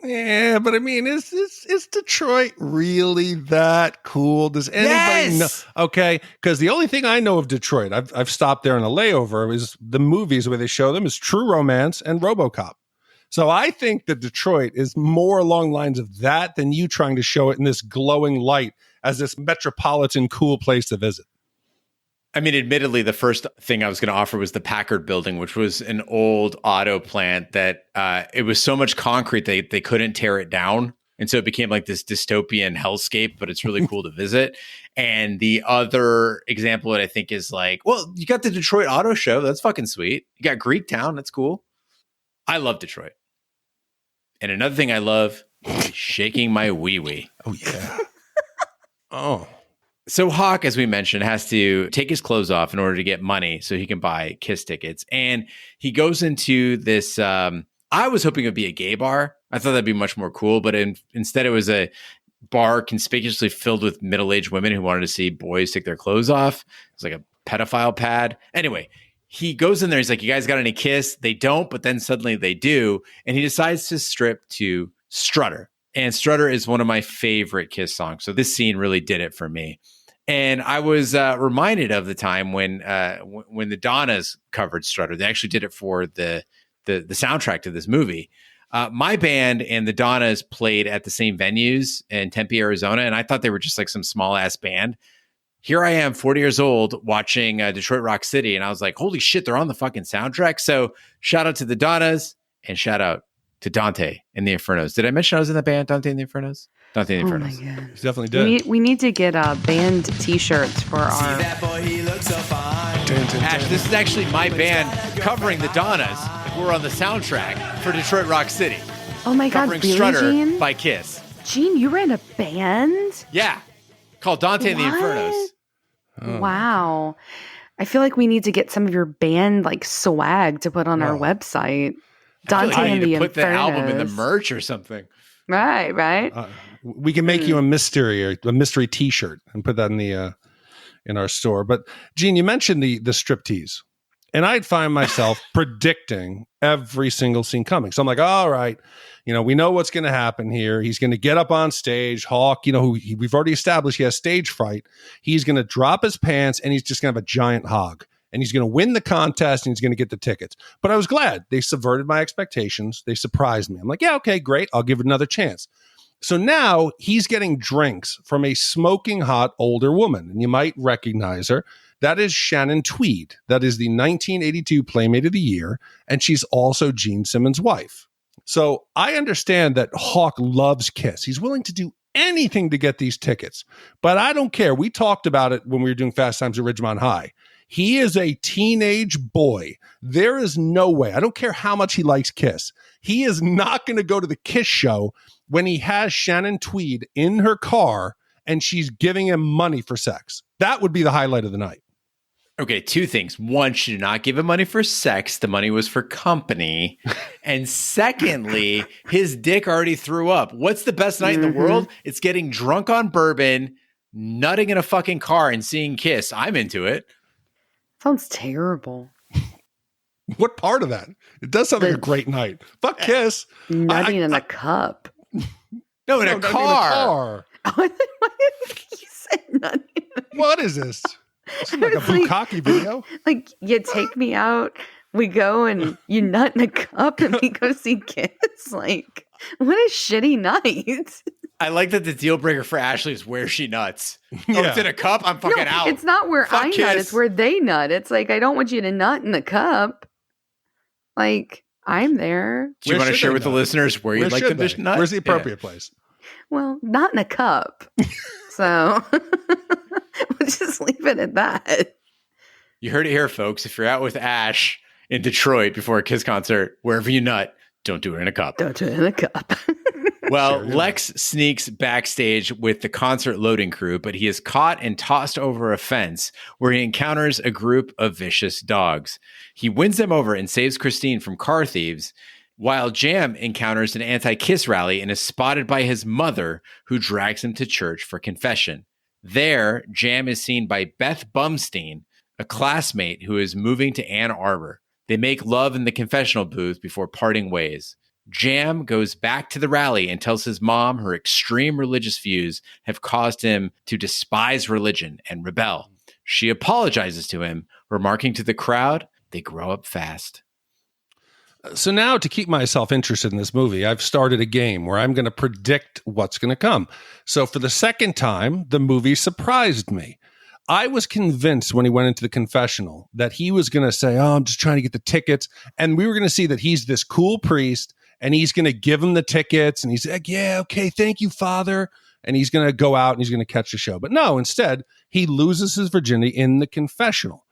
Yeah, but I mean, is Detroit really that cool? Does anybody know? Okay, because the only thing I know of Detroit, I've stopped there on a layover, is the movies where they show them is True Romance and RoboCop. So I think that Detroit is more along the lines of that than you trying to show it in this glowing light as this metropolitan cool place to visit. I mean, admittedly, the first thing I was going to offer was the Packard Building, which was an old auto plant that it was so much concrete they couldn't tear it down. And so it became like this dystopian hellscape, but it's really cool to visit. And the other example that I think is like, well, you got the Detroit Auto Show. That's fucking sweet. You got Greektown. That's cool. I love Detroit. And another thing I love is shaking my wee-wee. Oh, yeah. Oh. So Hawk, as we mentioned, has to take his clothes off in order to get money so he can buy Kiss tickets. And he goes into this, I was hoping it would be a gay bar. I thought that'd be much more cool, but instead it was a bar conspicuously filled with middle-aged women who wanted to see boys take their clothes off. It's like a pedophile pad. Anyway, he goes in there. He's like, you guys got any Kiss? They don't, but then suddenly they do. And he decides to strip to Strutter. And Strutter is one of my favorite Kiss songs. So this scene really did it for me. And I was reminded of the time when the Donnas covered Strutter. They actually did it for the soundtrack to this movie. My band and the Donnas played at the same venues in Tempe, Arizona, and I thought they were just like some small ass band. Here I am, 40 years old, watching Detroit Rock City, and I was like, holy shit, they're on the fucking soundtrack. So shout out to the Donnas and shout out to Dante and the Infernos. Did I mention I was in the band Dante and the Infernos? Dante and the Infernos. Oh my God. You definitely did. We need to get band t-shirts for our... See that boy, he looks so fine. Ash, this is actually my band covering the Donnas. We're on the soundtrack for Detroit Rock City. Oh my God, covering really, Strutter Gene? by Kiss. Gene, you ran a band? Yeah. Called Dante and the Infernos. Oh. Wow. I feel like we need to get some of your band like swag to put on our website. Dante I and need the to put the album in the Infernos. merch or something. Right. We can make you a mystery T-shirt and put that in our store. But Gene, you mentioned the striptease, and I'd find myself predicting every single scene coming. So I'm like, all right, we know what's going to happen here. He's going to get up on stage. Hawk, we've already established he has stage fright. He's going to drop his pants and he's just going to have a giant hog. And he's going to win the contest and he's going to get the tickets. But I was glad they subverted my expectations. They surprised me. I'm like, yeah, okay, great. I'll give it another chance. So now he's getting drinks from a smoking hot older woman. And you might recognize her. That is Shannon Tweed. That is the 1982 Playmate of the Year. And she's also Gene Simmons' wife. So I understand that Hawk loves Kiss. He's willing to do anything to get these tickets. But I don't care. We talked about it when we were doing Fast Times at Ridgemont High. He is a teenage boy. There is no way. I don't care how much he likes Kiss. He is not going to go to the Kiss show when he has Shannon Tweed in her car and she's giving him money for sex. That would be the highlight of the night. Okay, two things. One, she did not give him money for sex. The money was for company. And secondly, his dick already threw up. What's the best night in the world? It's getting drunk on bourbon, nutting in a fucking car, and seeing Kiss. I'm into it. Sounds terrible. What part of that? It does sound like a great night. Fuck Kiss. Nutting in a cup. No, in a car. Why did you say nutting? What is this? It's like a bukkake video. Like, you take me out, we go and you nut in a cup and we go see Kiss. Like, what a shitty night. I like that the deal breaker for Ashley is where she nuts. Oh, it's in a cup? I'm fucking out. It's not where I nut, it's where they nut. It's like, I don't want you to nut in the cup. Like, I'm there. Do you want to share with the listeners where you'd like them to nut? Where's the appropriate place? Well, not in a cup. So we'll just leave it at that. You heard it here, folks. If you're out with Ash in Detroit before a Kiss concert, wherever you nut, don't do it in a cup. Don't do it in a cup. Well, Lex sneaks backstage with the concert loading crew, but he is caught and tossed over a fence where he encounters a group of vicious dogs. He wins them over and saves Christine from car thieves, while Jam encounters an anti-Kiss rally and is spotted by his mother, who drags him to church for confession. There, Jam is seen by Beth Bumstein, a classmate who is moving to Ann Arbor. They make love in the confessional booth before parting ways. Jam goes back to the rally and tells his mom her extreme religious views have caused him to despise religion and rebel. She apologizes to him, remarking to the crowd, they grow up fast. So now, to keep myself interested in this movie, I've started a game where I'm going to predict what's going to come. So for the second time, the movie surprised me. I was convinced when he went into the confessional that he was going to say, oh, I'm just trying to get the tickets. And we were going to see that he's this cool priest and he's going to give him the tickets. And he's like, yeah, okay, thank you, Father. And he's going to go out and he's going to catch the show. But no, instead, he loses his virginity in the confessional.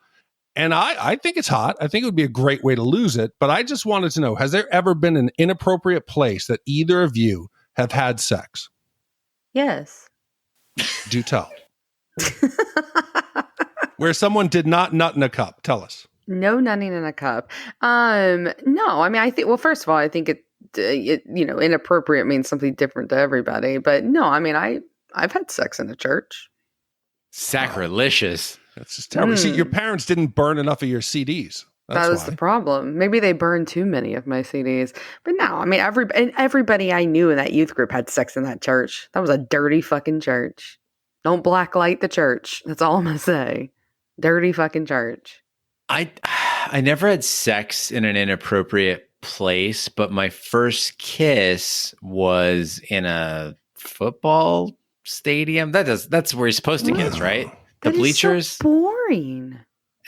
And I think it's hot. I think it would be a great way to lose it. But I just wanted to know, has there ever been an inappropriate place that either of you have had sex? Yes. Do tell. Where someone did not nut in a cup. Tell us. No nutting in a cup. No, I mean, I think, well, first of all, I think it inappropriate means something different to everybody. But no, I mean, I've had sex in a church. Sacrilegious. That's just terrible. See, your parents didn't burn enough of your CDs. That was the problem. Maybe they burned too many of my CDs. But no, I mean, everybody I knew in that youth group had sex in that church. That was a dirty fucking church. Don't blacklight the church. That's all I'm going to say. Dirty fucking church. I never had sex in an inappropriate place, but my first kiss was in a football stadium. That's where you're supposed to kiss, right? The bleachers. So boring.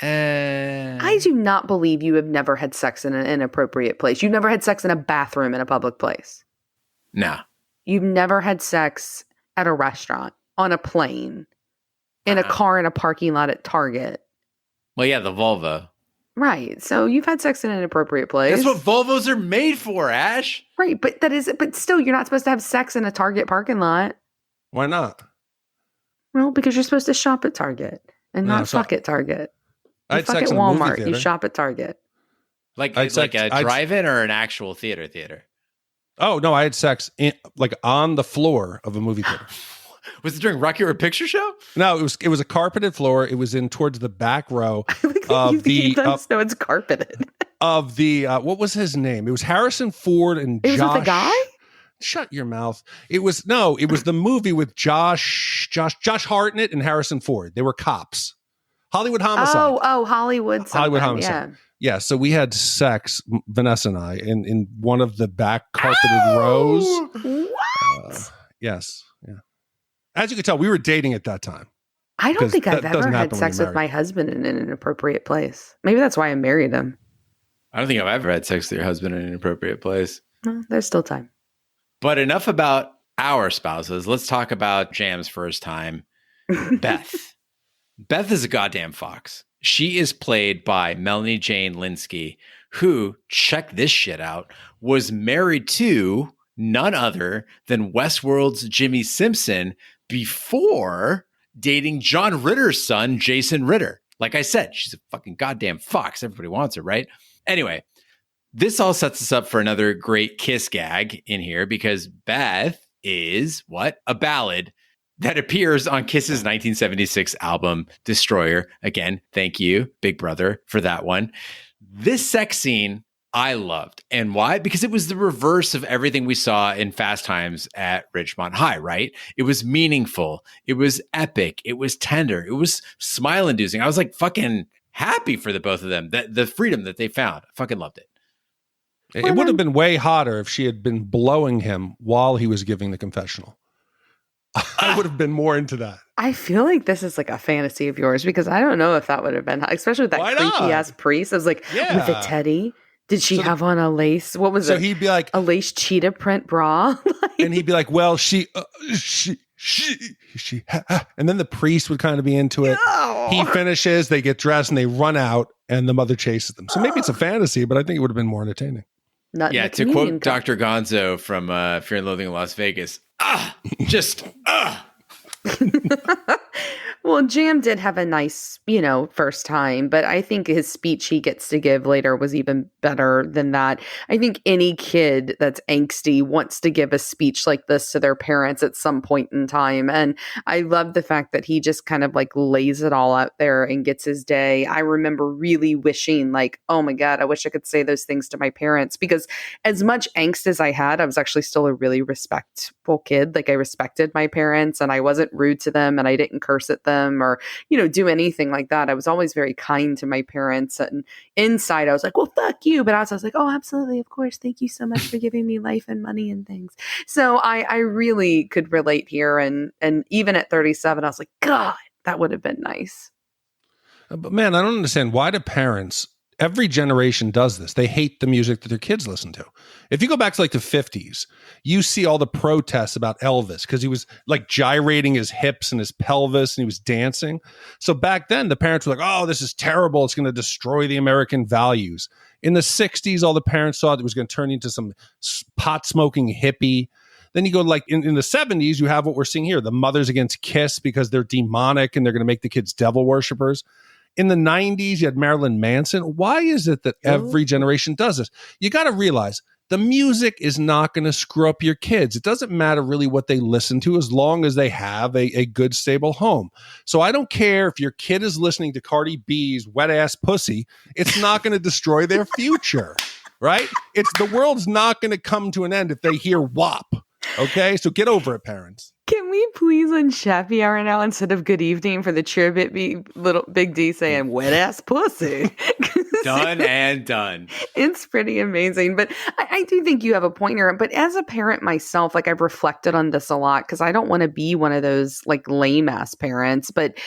I do not believe you have never had sex in an inappropriate place. You've never had sex in a bathroom in a public place. No. You've never had sex at a restaurant, on a plane, in a car in a parking lot at Target. Well, yeah, the Volvo. Right. So you've had sex in an inappropriate place. That's what Volvos are made for, Ash. Right. But still, you're not supposed to have sex in a Target parking lot. Why not? Well, because you're supposed to shop at Target and not fuck at Target. I You had fuck sex at in a movie Walmart. theater. You shop at Target. Like I'd like sex- a I'd- drive-in or an actual theater? Oh no, I had sex on the floor of a movie theater. Was it during Rocky Horror Picture Show? No, it was a carpeted floor. It was in towards the back row You think no, it's carpeted. of the what was his name? It was Harrison Ford and It was Josh. with a guy? Shut your mouth. It was the movie with Josh Hartnett and Harrison Ford. They were cops. Hollywood Homicide. Oh, Hollywood. Hollywood something, Homicide. Yeah, so we had sex, Vanessa and I, in one of the back carpeted rows. What? Yes. Yeah. As you can tell, we were dating at that time. I don't Because think I've that ever doesn't had happen when sex you're with my married. husband in an inappropriate place. Maybe that's why I married him. I don't think I've ever had sex with your husband in an inappropriate place. Well, there's still time. But enough about our spouses. Let's talk about Jam's first time, Beth. Beth is a goddamn fox. She is played by Melanie Jane Linsky, who, check this shit out, was married to none other than Westworld's Jimmy Simpson before dating John Ritter's son, Jason Ritter. Like I said, she's a fucking goddamn fox. Everybody wants her, right? Anyway, this all sets us up for another great kiss gag in here because Beth is what? A ballad that appears on Kiss's 1976 album, Destroyer. Again, thank you, Big Brother, for that one. This sex scene I loved. And why? Because it was the reverse of everything we saw in Fast Times at Ridgemont High, right? It was meaningful. It was epic. It was tender. It was smile-inducing. I was like fucking happy for the both of them, the freedom that they found. I fucking loved it. It would have been way hotter if she had been blowing him while he was giving the confessional. I would have been more into that. I feel like this is like a fantasy of yours because I don't know if that would have been, especially with that Why creepy not? ass priest. I was like, with a teddy. Did she have on a lace? What was it? So he'd be like, a lace cheetah print bra. and he'd be like, well, she, and then the priest would kind of be into it. No. He finishes, they get dressed, and they run out, and the mother chases them. So maybe it's a fantasy, but I think it would have been more entertaining. Not Yeah, to quote Dr. Gonzo from Fear and Loathing in Las Vegas, Well, Jam did have a nice, first time, but I think his speech he gets to give later was even better than that. I think any kid that's angsty wants to give a speech like this to their parents at some point in time. And I love the fact that he just kind of like lays it all out there and gets his day. I remember really wishing like, oh my God, I wish I could say those things to my parents because as much angst as I had, I was actually still a really respectful kid. Like I respected my parents and I wasn't rude to them and I didn't curse at them or, do anything like that. I was always very kind to my parents. And inside I was like, well, fuck you. But outside I was like, oh, absolutely. Of course. Thank you so much for giving me life and money and things. So I really could relate here. And even at 37, I was like, God, that would have been nice. But man, I don't understand. Why do parents, every generation does this? They hate the music that their kids listen to. If you go back to like the 50s, you see all the protests about Elvis because he was like gyrating his hips and his pelvis and he was dancing. So back then, the parents were like, oh, this is terrible. It's going to destroy the American values. In the 60s, all the parents thought it was going to turn into some pot-smoking hippie. Then you go like in the 70s, you have what we're seeing here. The mothers against Kiss because they're demonic and they're going to make the kids devil worshipers. In the 90s, you had Marilyn Manson. Why is it that every generation does this? You got to realize the music is not going to screw up your kids. It doesn't matter really what they listen to as long as they have a good, stable home. So I don't care if your kid is listening to Cardi B's Wet Ass Pussy. It's not going to destroy their future, right? The world's not going to come to an end if they hear WAP. Okay? So get over it, parents. Can we please on Shappy Hour now instead of good evening for the cheer bit be little Big D saying wet ass pussy? Done and done. It's pretty amazing. But I do think you have a point here. But as a parent myself, like I've reflected on this a lot because I don't want to be one of those like lame ass parents. But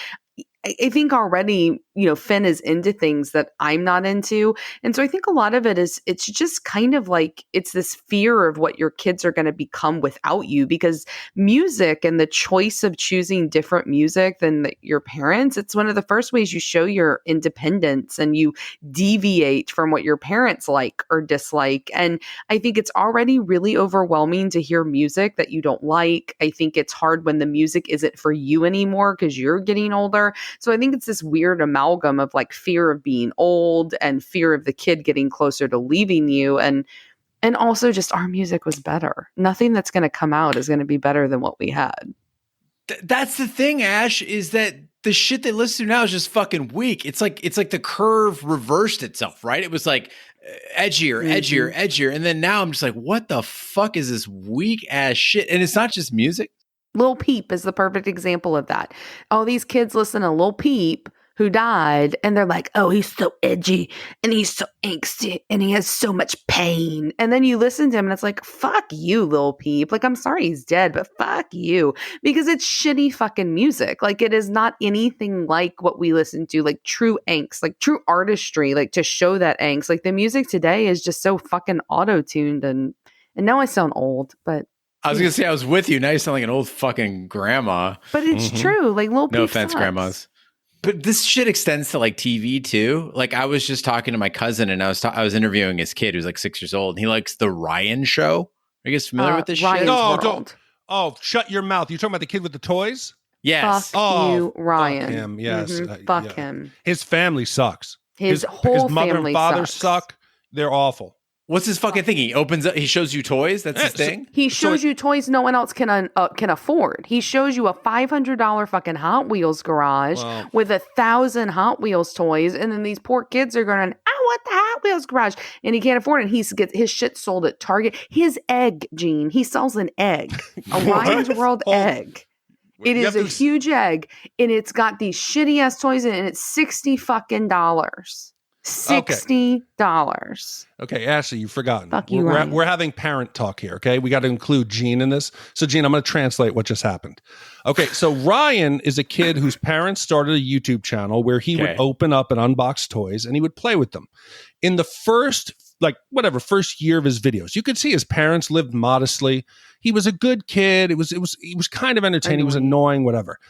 I think already, Finn is into things that I'm not into. And so I think a lot of it is, it's just kind of like, it's this fear of what your kids are going to become without you because music and the choice of choosing different music than your parents, it's one of the first ways you show your independence and you deviate from what your parents like or dislike. And I think it's already really overwhelming to hear music that you don't like. I think it's hard when the music isn't for you anymore because you're getting older. So I think it's this weird amalgamation amalgam of like fear of being old and fear of the kid getting closer to leaving you. And also just our music was better. Nothing that's going to come out is going to be better than what we had. That's the thing, Ash, is that the shit they listen to now is just fucking weak. It's like the curve reversed itself, right? It was like edgier, edgier. And then now I'm just like, what the fuck is this weak ass shit? And it's not just music. Lil Peep is the perfect example of that. All these kids listen to Lil Peep who died, and they're like, oh, he's so edgy and he's so angsty and he has so much pain. And then you listen to him and it's like, fuck you, Lil Peep. Like, I'm sorry he's dead, but fuck you. Because it's shitty fucking music. Like, it is not anything like what we listen to, like true angst, like true artistry, like to show that angst. Like the music today is just so fucking auto-tuned, and now I sound old, but I was going to say I was with you. Now you sound like an old fucking grandma. But it's true. Like Lil Peep No offense, sucks. grandmas. But this shit extends to like TV too. Like I was just talking to my cousin and I was interviewing his kid who's like 6 years old. And he likes the Ryan Show. Are you guys familiar with this Ryan's shit? No, World. don't. Oh, shut your mouth. You're talking about the kid with the toys? Yes. Fuck you, Ryan. Fuck him. Yes. Fuck yeah. him. His family sucks. His whole mother family and father sucks. suck. They're awful. What's his fucking thing? He opens up, he shows you toys. That's his thing. He shows you toys no one else can afford. He shows you a $500 fucking Hot Wheels garage with 1,000 Hot Wheels toys, and then these poor kids are going, I want the Hot Wheels garage, and he can't afford it. And he gets his shit sold at Target. His egg, Gene, he sells an egg, a Ryan's World egg. It is a huge egg, and it's got these shitty ass toys in it, and it's $60 fucking dollars. $60. Okay, Ashley, you've forgotten. Fuck you, we're having parent talk here, okay? We got to include Gene in this. So, Gene, I'm going to translate what just happened. Okay, so Ryan is a kid whose parents started a YouTube channel where he would open up and unbox toys and he would play with them. In the first year of his videos, you could see his parents lived modestly. He was a good kid. He was kind of entertaining. He was annoying, whatever.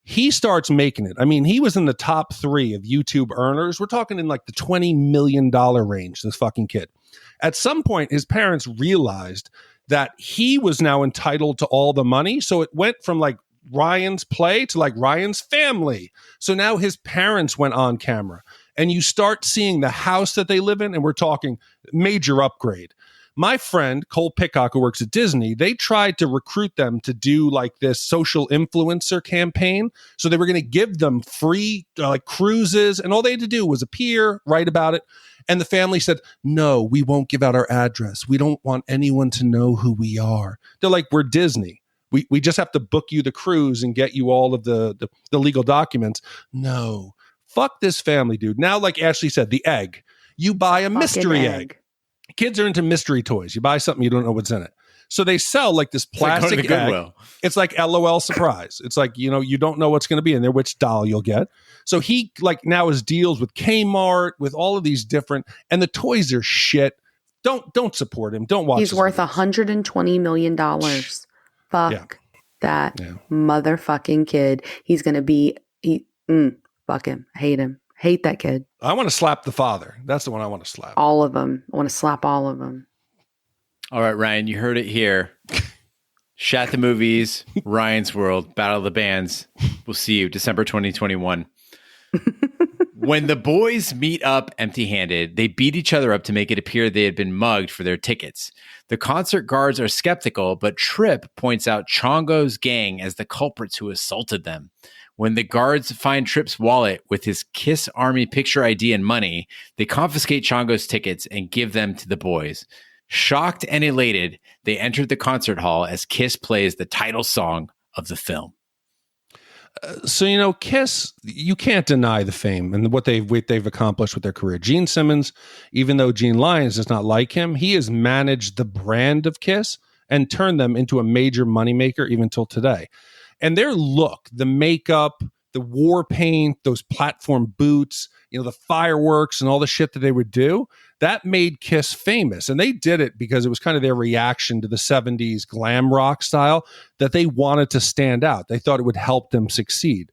He starts making it. I mean, he was in the top 3 of YouTube earners. We're talking in like the $20 million range, this fucking kid. At some point, his parents realized that he was now entitled to all the money. So it went from like Ryan's Play to like Ryan's Family. So now his parents went on camera. And you start seeing the house that they live in, and we're talking major upgrade. My friend, Cole Pickcock, who works at Disney, they tried to recruit them to do like this social influencer campaign. So they were going to give them free like cruises, and all they had to do was appear, write about it. And the family said, no, we won't give out our address. We don't want anyone to know who we are. They're like, we're Disney. We just have to book you the cruise and get you all of the legal documents. No, fuck this family, dude. Now, like Ashley said, the egg. You buy a mystery egg. Kids are into mystery toys. You buy something, you don't know what's in it. So they sell like this plastic egg. It's like LOL surprise. It's like, you don't know what's going to be in there, which doll you'll get. So he like now has deals with Kmart, with all of these different, and the toys are shit. Don't support him. Don't watch. He's worth $120 million. Fuck that motherfucking kid. He's going to be, fuck him. Hate him. Hate that kid. I want to slap the father. That's the one I want to slap. All of them. I want to slap all of them. All right, Ryan, you heard it here. Shat the Movies, Ryan's World, Battle of the Bands. We'll see you December 2021. When the boys meet up empty-handed, they beat each other up to make it appear they had been mugged for their tickets. The concert guards are skeptical, but Tripp points out Chongo's gang as the culprits who assaulted them. When the guards find Tripp's wallet with his Kiss Army picture ID and money, they confiscate Chongo's tickets and give them to the boys. Shocked and elated, they entered the concert hall as Kiss plays the title song of the film. So, Kiss, you can't deny the fame and what they've accomplished with their career. Gene Simmons, even though Gene Lyons does not like him, he has managed the brand of Kiss and turned them into a major moneymaker even till today. And their look, the makeup, the war paint, those platform boots, the fireworks and all the shit that they would do, that made Kiss famous. And they did it because it was kind of their reaction to the 70s glam rock style that they wanted to stand out. They thought it would help them succeed.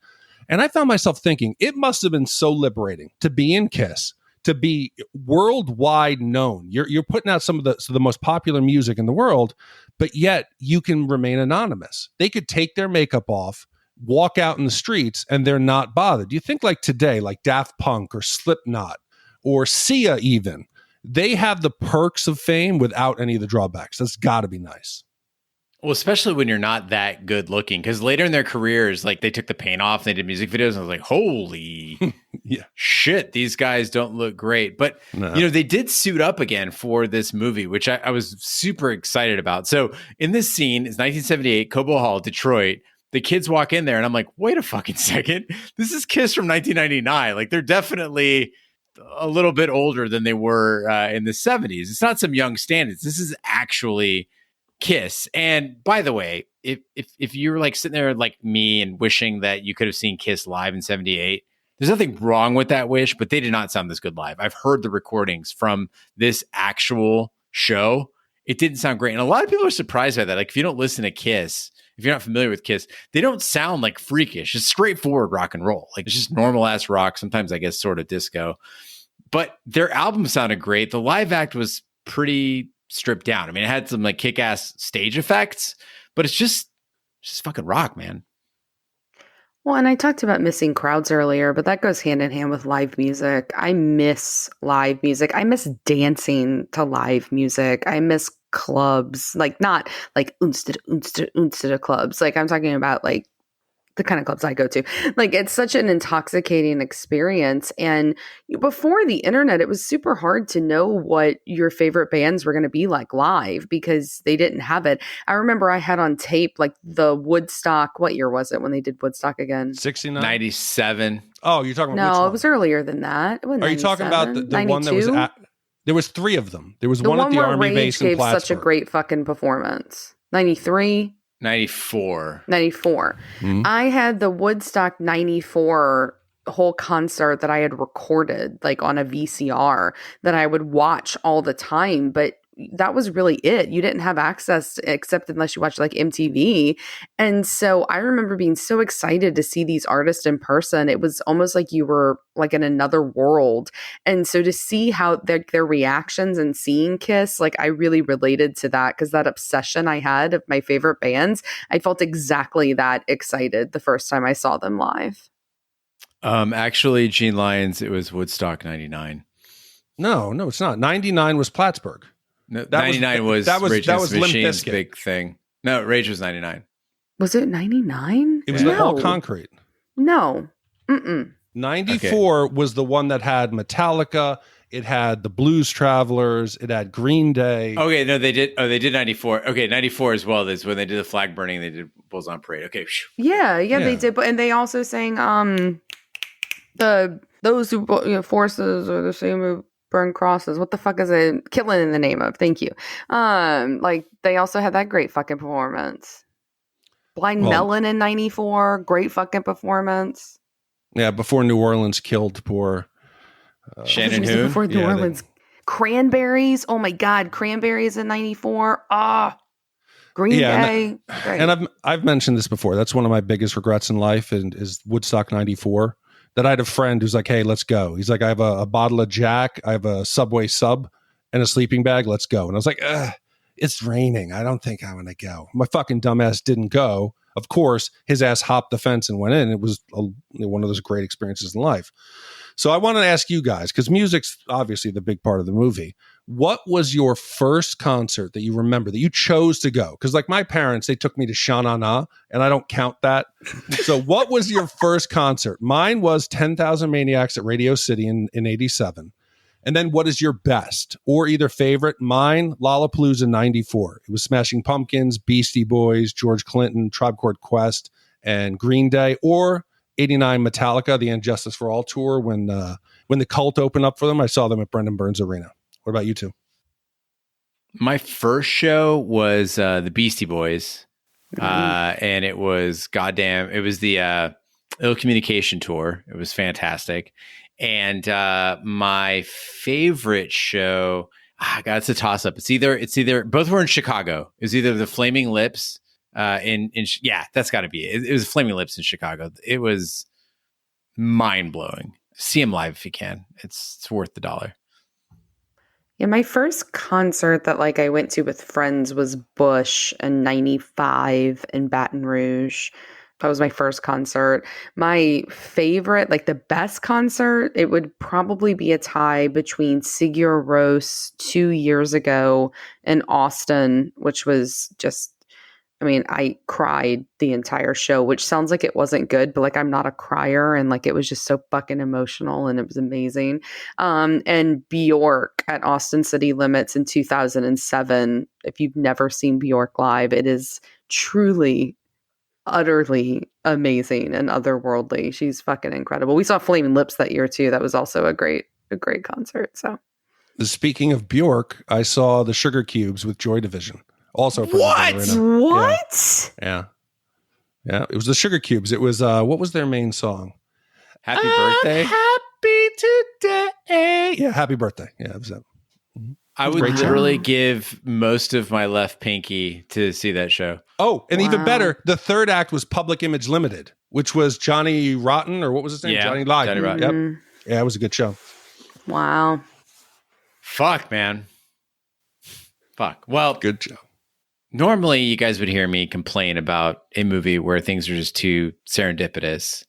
And I found myself thinking, it must have been so liberating to be in Kiss, to be worldwide known. You're putting out some of the most popular music in the world, but yet you can remain anonymous. They could take their makeup off. walk out in the streets and they're not bothered. Do you think like today, like Daft Punk or Slipknot or Sia even, they have the perks of fame without any of the drawbacks? That's got to be nice. Well, especially when you're not that good looking, because later in their careers, like they took the paint off, and they did music videos, and I was like, holy shit, these guys don't look great. But, they did suit up again for this movie, which I was super excited about. So in this scene, it's 1978, Cobo Hall, Detroit. The kids walk in there, and I'm like, wait a fucking second. This is Kiss from 1999. Like, they're definitely a little bit older than they were in the 70s. It's not some young standards. This is actually Kiss. And by the way, if you're like sitting there like me and wishing that you could have seen Kiss live in 78, there's nothing wrong with that wish, but they did not sound this good live. I've heard the recordings from this actual show. It didn't sound great. And a lot of people are surprised by that. Like if you don't listen to Kiss, if you're not familiar with Kiss, they don't sound like freakish. It's straightforward rock and roll. Like it's just normal ass rock. Sometimes I guess sort of disco, but their album sounded great. The live act was pretty stripped down. I mean, it had some like kick-ass stage effects, but it's just fucking rock, man. Well, and I talked about missing crowds earlier, but that goes hand in hand with live music. I miss live music. I miss dancing to live music. I miss clubs, like not like unsta clubs. Like I'm talking about like the kind of clubs I go to. Like it's such an intoxicating experience. And before the internet, it was super hard to know what your favorite bands were going to be like live because they didn't have it. I remember I had on tape like the Woodstock. What year was it when they did Woodstock again? 69? 97. Oh, you're talking about which No, one? it was earlier than that. Are you talking about the one that was at, there was three of them. There was one at the Army base in Plattsburgh. Such a great fucking performance. 93? 94. Mm-hmm. I had the Woodstock 94 whole concert that I had recorded like on a VCR that I would watch all the time, but that was really it. You didn't have access except unless you watched like MTV. And so I remember being so excited to see these artists in person. It was almost like you were like in another world. And so to see how their reactions and seeing Kiss, like I really related to that because that obsession I had of my favorite bands, I felt exactly that excited the first time I saw them live. Actually, Gene Lyons, it was Woodstock 99. No, it's not. 99 was Plattsburgh. No, 99 was Rage Against the Machine's Limp Bizkit. Big thing. No, Rage was 99. Was it 99? It was all concrete. No. Mm-mm. 94 was the one that had Metallica. It had the Blues Travelers. It had Green Day. Okay, no, they did. Oh, they did 94. Okay, 94 as well. That's when they did the flag burning. They did Bulls on Parade. Okay. Yeah, they did. But and they also sang those who forces are the same who burn crosses. What the fuck is it? Killing in the name of. Thank you. Like they also had that great fucking performance. Blind Melon in 94, great fucking performance. Yeah, before New Orleans killed poor Shannon Hoon. Before New Orleans. Cranberries. Oh my God, Cranberries in 94. Green Day. And I've mentioned this before. That's one of my biggest regrets in life is Woodstock 94. That I had a friend who's like, hey, let's go. He's like, I have a bottle of Jack, I have a Subway sub and a sleeping bag. Let's go. And I was like, it's raining. I don't think I'm going to go. My fucking dumbass didn't go. Of course, his ass hopped the fence and went in. It was one of those great experiences in life. So I want to ask you guys, because music's obviously the big part of the movie. What was your first concert that you remember that you chose to go? Because like my parents, they took me to Sha Na Na, and I don't count that. So what was your first concert? Mine was 10,000 Maniacs at Radio City in 87. And then what is your best or either favorite? Mine, Lollapalooza in 94. It was Smashing Pumpkins, Beastie Boys, George Clinton, Tribe Called Quest, and Green Day, or 89 Metallica, the And Justice for All tour. When the Cult opened up for them, I saw them at Brendan Burns Arena. What about you two? My first show was the Beastie Boys, and it was the Ill Communication tour. It was fantastic. And my favorite show, God, it's a toss up. It's either both were in Chicago. It was either the Flaming Lips that's got to be it. It was Flaming Lips in Chicago. It was mind blowing. See them live if you can. It's worth the $1. Yeah, my first concert that like I went to with friends was Bush in 95 in Baton Rouge. That was my first concert. My favorite, like the best concert, it would probably be a tie between Sigur Rós 2 years ago in Austin, which was just, I mean, I cried the entire show, which sounds like it wasn't good, but like I'm not a crier, and like it was just so fucking emotional and it was amazing. And Bjork at Austin City Limits in 2007. If you've never seen Bjork live, it is truly utterly amazing and otherworldly. She's fucking incredible. We saw Flaming Lips that year too. That was also a great concert. So speaking of Bjork, I saw the Sugar Cubes with Joy Division. Also from What? Yeah. It was the Sugar Cubes. It was what was their main song? Happy Birthday. Happy today. Yeah, Happy Birthday. Yeah, it was that. I would literally give most of my left pinky to see that show. Oh, and even better, the third act was Public Image Limited, which was Johnny Rotten, or what was his name? Yeah, Johnny Live. Johnny Rotten. Yep. Yeah, it was a good show. Wow. Fuck, man. Fuck. Well, good show. Normally, you guys would hear me complain about a movie where things are just too serendipitous.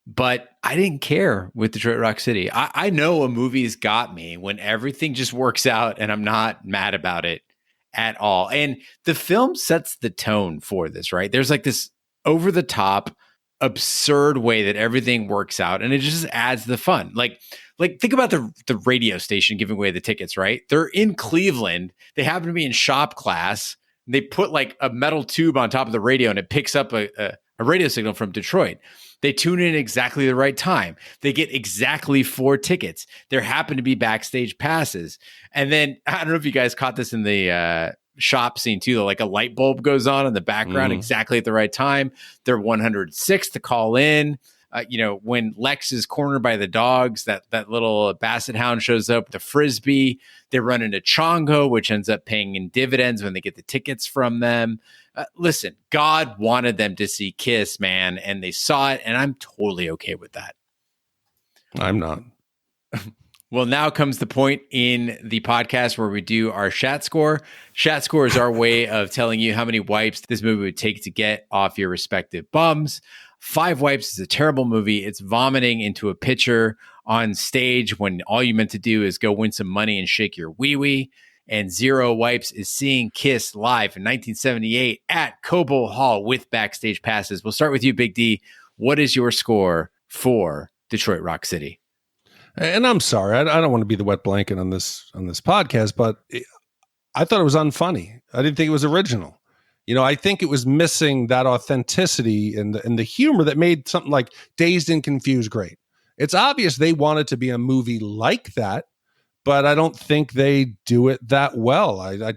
But I didn't care with Detroit Rock City. I know a movie's got me when everything just works out and I'm not mad about it at all. And the film sets the tone for this, right? There's like this over the top, absurd way that everything works out, and it just adds the fun. Like think about the radio station giving away the tickets, right? They're in Cleveland. They happen to be in shop class. They put like a metal tube on top of the radio and it picks up a radio signal from Detroit. They tune in exactly the right time. They get exactly 4 tickets. There happen to be backstage passes. And then, I don't know if you guys caught this in the shop scene too, though, like a light bulb goes on in the background exactly at the right time. They're 106th to call in. When Lex is cornered by the dogs, that little basset hound shows up with a Frisbee. They run into Chongo, which ends up paying in dividends when they get the tickets from them. Listen, God wanted them to see Kiss, man, and they saw it, and I'm totally okay with that. I'm not. Well, now comes the point in the podcast where we do our Shat Score. Shat Score is our way of telling you how many wipes this movie would take to get off your respective bums. 5 wipes is a terrible movie. It's vomiting into a pitcher on stage when all you meant to do is go win some money and shake your wee-wee. And 0 wipes is seeing Kiss live in 1978 at Cobo Hall with backstage passes. We'll start with you, Big D. What is your score for Detroit Rock City? And I'm sorry, I don't want to be the wet blanket on this podcast, but I thought it was unfunny. I didn't think it was original. I think it was missing that authenticity and the humor that made something like Dazed and Confused great. It's obvious they wanted to be a movie like that, but I don't think they do it that well. I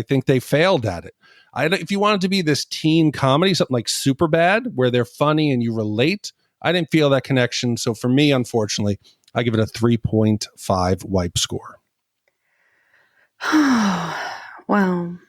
think they failed at it. If you wanted to be this teen comedy, something like Superbad, where they're funny and you relate, I didn't feel that connection. So for me, unfortunately, I give it a 3.5 wipe score. Well,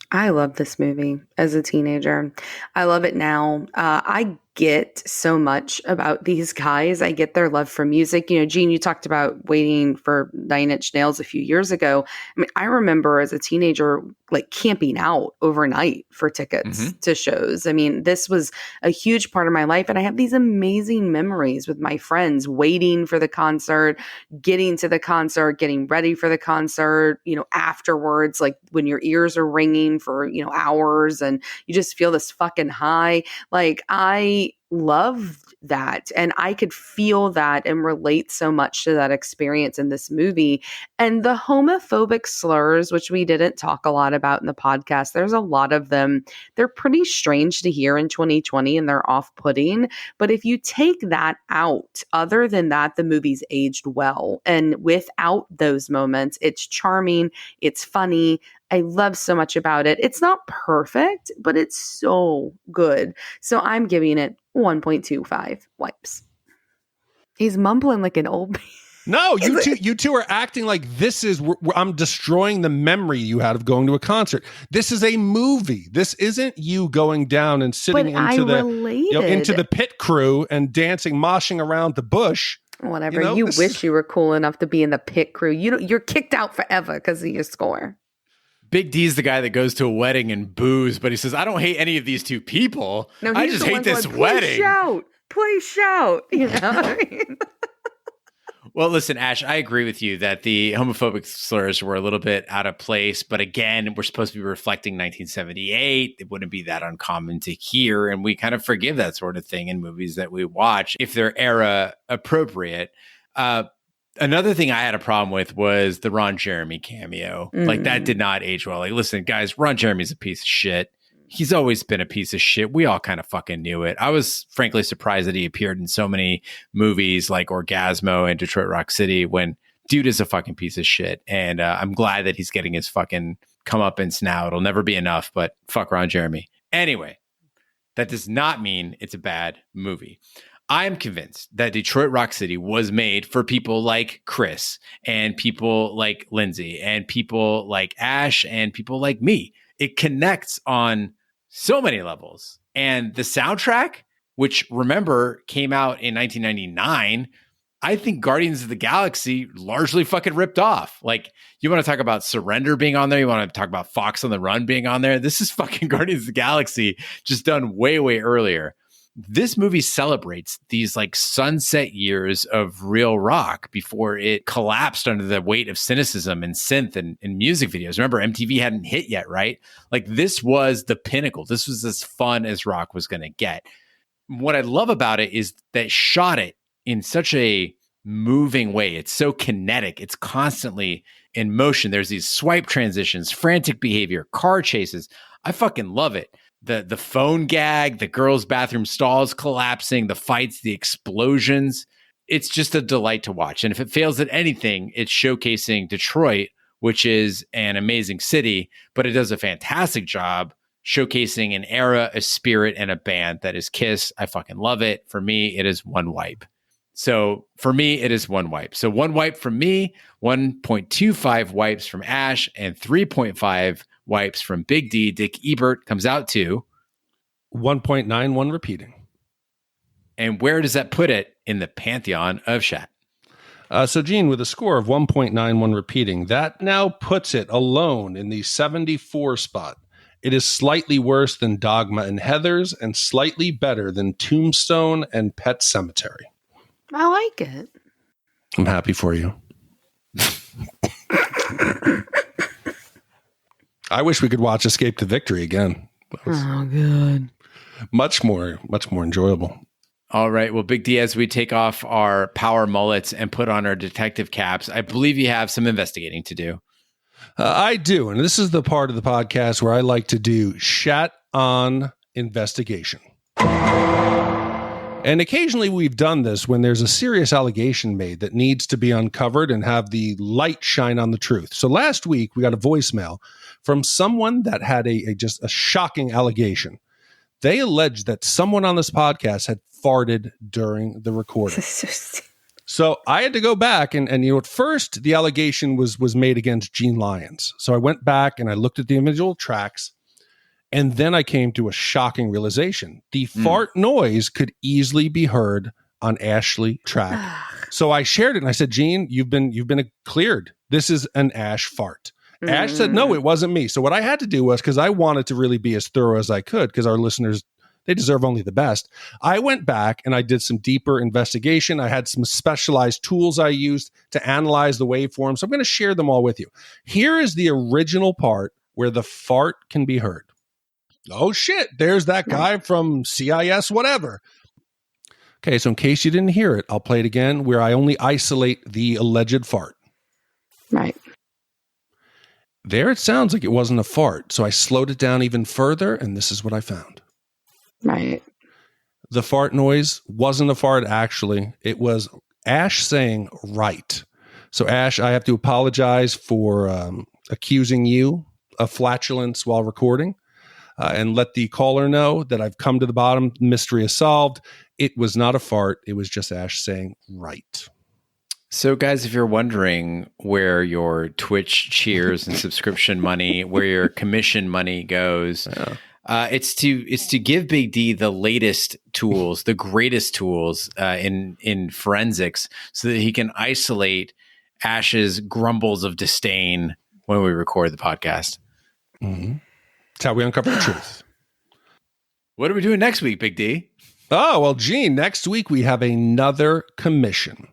I love this movie as a teenager. I love it now. I get so much about these guys. I get their love for music. Gene, you talked about waiting for 9 Inch Nails a few years ago. I mean, I remember as a teenager, like camping out overnight for tickets to shows. I mean, this was a huge part of my life. And I have these amazing memories with my friends waiting for the concert, getting to the concert, getting ready for the concert, afterwards, like when your ears are ringing for, hours and you just feel this fucking high. Like I loved that. And I could feel that and relate so much to that experience in this movie. And the homophobic slurs, which we didn't talk a lot about in the podcast, there's a lot of them. They're pretty strange to hear in 2020 and they're off-putting. But if you take that out, other than that, the movie's aged well. And without those moments, it's charming, it's funny. I love so much about it. It's not perfect, but it's so good. So I'm giving it 1.25 wipes. He's mumbling like an old man. No, you two are acting like this is I'm destroying the memory you had of going to a concert. This is a movie. This isn't you going down and sitting into the pit crew and dancing, moshing around the bush. Whatever. You wish you were cool enough to be in the pit crew. You're kicked out forever because of your score. Big D's the guy that goes to a wedding and boos, but he says, I don't hate any of these two people. No, I he's just the hate one this going, wedding. Please shout. You know what I mean? Well, listen, Ash, I agree with you that the homophobic slurs were a little bit out of place. But again, we're supposed to be reflecting 1978. It wouldn't be that uncommon to hear. And we kind of forgive that sort of thing in movies that we watch if they're era appropriate. Another thing I had a problem with was the Ron Jeremy cameo. Like, that did not age well. Like, listen, guys, Ron Jeremy's a piece of shit. He's always been a piece of shit. We all kind of fucking knew it. I was frankly surprised that he appeared in so many movies like Orgasmo and Detroit Rock City when dude is a fucking piece of shit. And I'm glad that he's getting his fucking comeuppance now. It'll never be enough, but fuck Ron Jeremy. Anyway, that does not mean it's a bad movie. I am convinced that Detroit Rock City was made for people like Chris and people like Lindsay and people like Ash and people like me. It connects on so many levels. And the soundtrack, which remember came out in 1999, I think Guardians of the Galaxy largely fucking ripped off. Like, you want to talk about Surrender being on there? You want to talk about Fox on the Run being on there? This is fucking Guardians of the Galaxy just done way, way earlier. This movie celebrates these like sunset years of real rock before it collapsed under the weight of cynicism and synth and music videos. Remember, MTV hadn't hit yet, right? Like, this was the pinnacle. This was as fun as rock was going to get. What I love about it is that shot it in such a moving way. It's so kinetic. It's constantly in motion. There's these swipe transitions, frantic behavior, car chases. I fucking love it. The phone gag, the girls' bathroom stalls collapsing, the fights, the explosions. It's just a delight to watch. And if it fails at anything, it's showcasing Detroit, which is an amazing city, but it does a fantastic job showcasing an era, a spirit, and a band that is Kiss. I fucking love it. For me, it is one wipe. So for me, it is one wipe. So one wipe from me, 1.25 wipes from Ash, and 3.5 wipes from Big D. Dick Ebert comes out to 1.91 repeating. And where does that put it in the pantheon of Shat? So, Gene, with a score of 1.91 repeating, that now puts it alone in the 74 spot. It is slightly worse than Dogma and Heathers and slightly better than Tombstone and Pet Sematary. I like it. I'm happy for you. I wish we could watch Escape to Victory again. Oh, good. Much more enjoyable. All right. Well, Big D, as we take off our power mullets and put on our detective caps, I believe you have some investigating to do. I do. And this is the part of the podcast where I like to do Shat on investigation. And occasionally we've done this when there's a serious allegation made that needs to be uncovered and have the light shine on the truth. So last week we got a voicemail from someone that had just a shocking allegation. They alleged that someone on this podcast had farted during the recording. So I had to go back and at first the allegation was made against Gene Lyons. So I went back and I looked at the individual tracks. And then I came to a shocking realization. The fart noise could easily be heard on Ashley track. So I shared it and I said, Gene, you've been cleared. This is an Ash fart. Ash said, no, it wasn't me. So what I had to do was, because I wanted to really be as thorough as I could, because our listeners, they deserve only the best. I went back and I did some deeper investigation. I had some specialized tools I used to analyze the waveforms. So I'm going to share them all with you. Here is the original part where the fart can be heard. Oh, shit. There's that guy from CIS, whatever. Okay, so in case you didn't hear it, I'll play it again where I only isolate the alleged fart. Right. There it sounds like it wasn't a fart. So I slowed it down even further, and this is what I found. Right. The fart noise wasn't a fart, actually. It was Ash saying right. So, Ash, I have to apologize for accusing you of flatulence while recording. And let the caller know that I've come to the bottom. Mystery is solved. It was not a fart. It was just Ash saying right. So, guys, if you're wondering where your Twitch cheers and subscription money, where your commission money goes, it's to give Big D the latest tools, the greatest tools in forensics, so that he can isolate Ash's grumbles of disdain when we record the podcast. Mm-hmm. That's how we uncover the truth. What are we doing next week, Big D? Oh, well, Gene, next week we have another commission.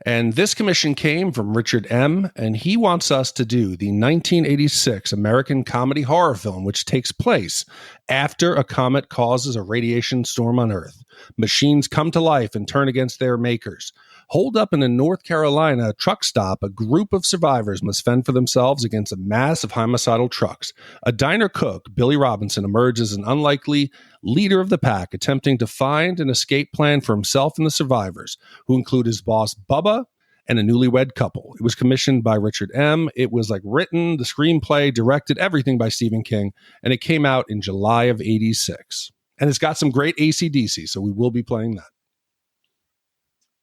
And this commission came from Richard M., and he wants us to do the 1986 American comedy horror film, which takes place after a comet causes a radiation storm on Earth. Machines come to life and turn against their makers. Holed up in a North Carolina truck stop, a group of survivors must fend for themselves against a mass of homicidal trucks. A diner cook, Billy Robinson, emerges as an unlikely leader of the pack, attempting to find an escape plan for himself and the survivors, who include his boss, Bubba, and a newlywed couple. It was commissioned by Richard M. It was written, the screenplay, directed, everything by Stephen King, and it came out in July of 86. And it's got some great AC/DC, so we will be playing that.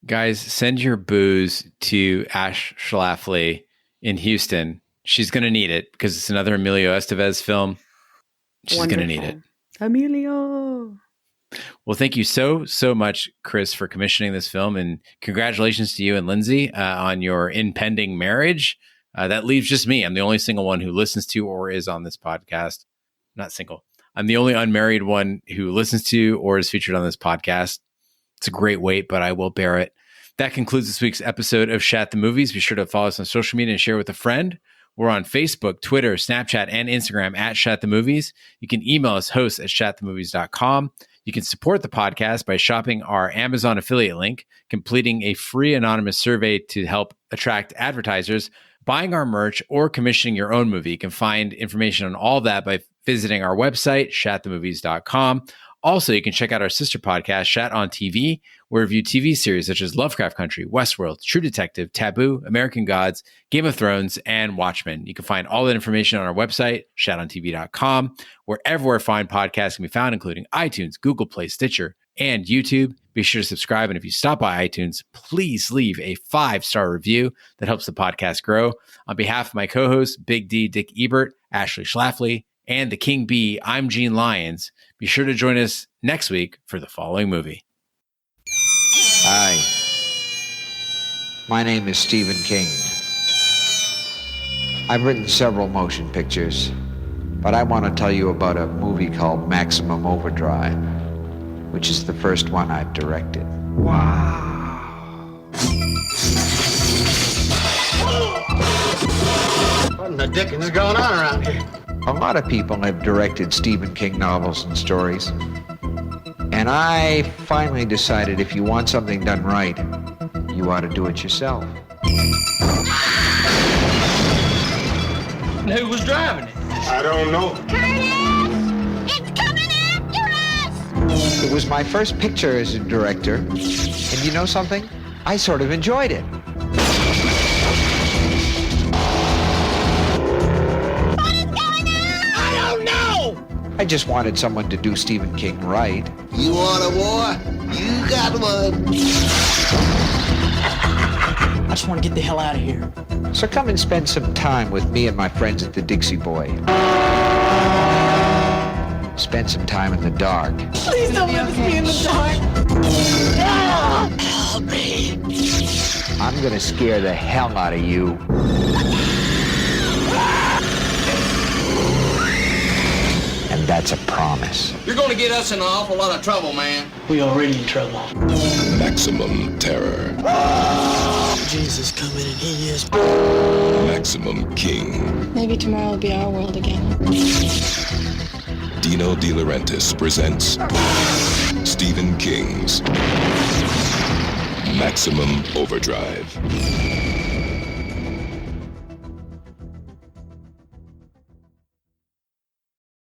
Guys, send your booze to Ash Schlafly in Houston. She's going to need it because it's another Emilio Estevez film. She's going to need it. Emilio. Well, thank you so much, Chris, for commissioning this film. And congratulations to you and Lindsay on your impending marriage. That leaves just me. I'm the only single one who listens to or is on this podcast. Not single. I'm the only unmarried one who listens to or is featured on this podcast. It's a great weight, but I will bear it. That concludes this week's episode of Shat the Movies. Be sure to follow us on social media and share with a friend. We're on Facebook, Twitter, Snapchat, and Instagram at Shat the Movies. You can email us, hosts at shatthemovies.com. You can support the podcast by shopping our Amazon affiliate link, completing a free anonymous survey to help attract advertisers, buying our merch, or commissioning your own movie. You can find information on all that by visiting our website, shatthemovies.com. Also, you can check out our sister podcast, Shat on TV, where we review TV series such as Lovecraft Country, Westworld, True Detective, Taboo, American Gods, Game of Thrones, and Watchmen. You can find all that information on our website, shatontv.com, wherever fine podcasts can be found, including iTunes, Google Play, Stitcher, and YouTube. Be sure to subscribe, and if you stop by iTunes, please leave a 5-star review that helps the podcast grow. On behalf of my co-hosts, Big D, Dick Ebert, Ashley Schlafly, and the King Bee, I'm Gene Lyons. Be sure to join us next week for the following movie. Hi. My name is Stephen King. I've written several motion pictures, but I want to tell you about a movie called Maximum Overdrive, which is the first one I've directed. Wow. What in the dickens is going on around here? A lot of people have directed Stephen King novels and stories. And I finally decided if you want something done right, you ought to do it yourself. And who was driving it? I don't know. Curtis! It's coming after us! It was my first picture as a director. And you know something? I sort of enjoyed it. I just wanted someone to do Stephen King right. You want a war? You got one. I just want to get the hell out of here. So come and spend some time with me and my friends at the Dixie Boy. Spend some time in the dark. Please don't let us be in the dark. Help me. I'm gonna scare the hell out of you. And that's a promise. You're going to get us in an awful lot of trouble, man. We already in trouble. Maximum terror. Jesus coming and he is. Maximum King. Maybe tomorrow will be our world again. Dino De Laurentiis presents Stephen King's Maximum Overdrive.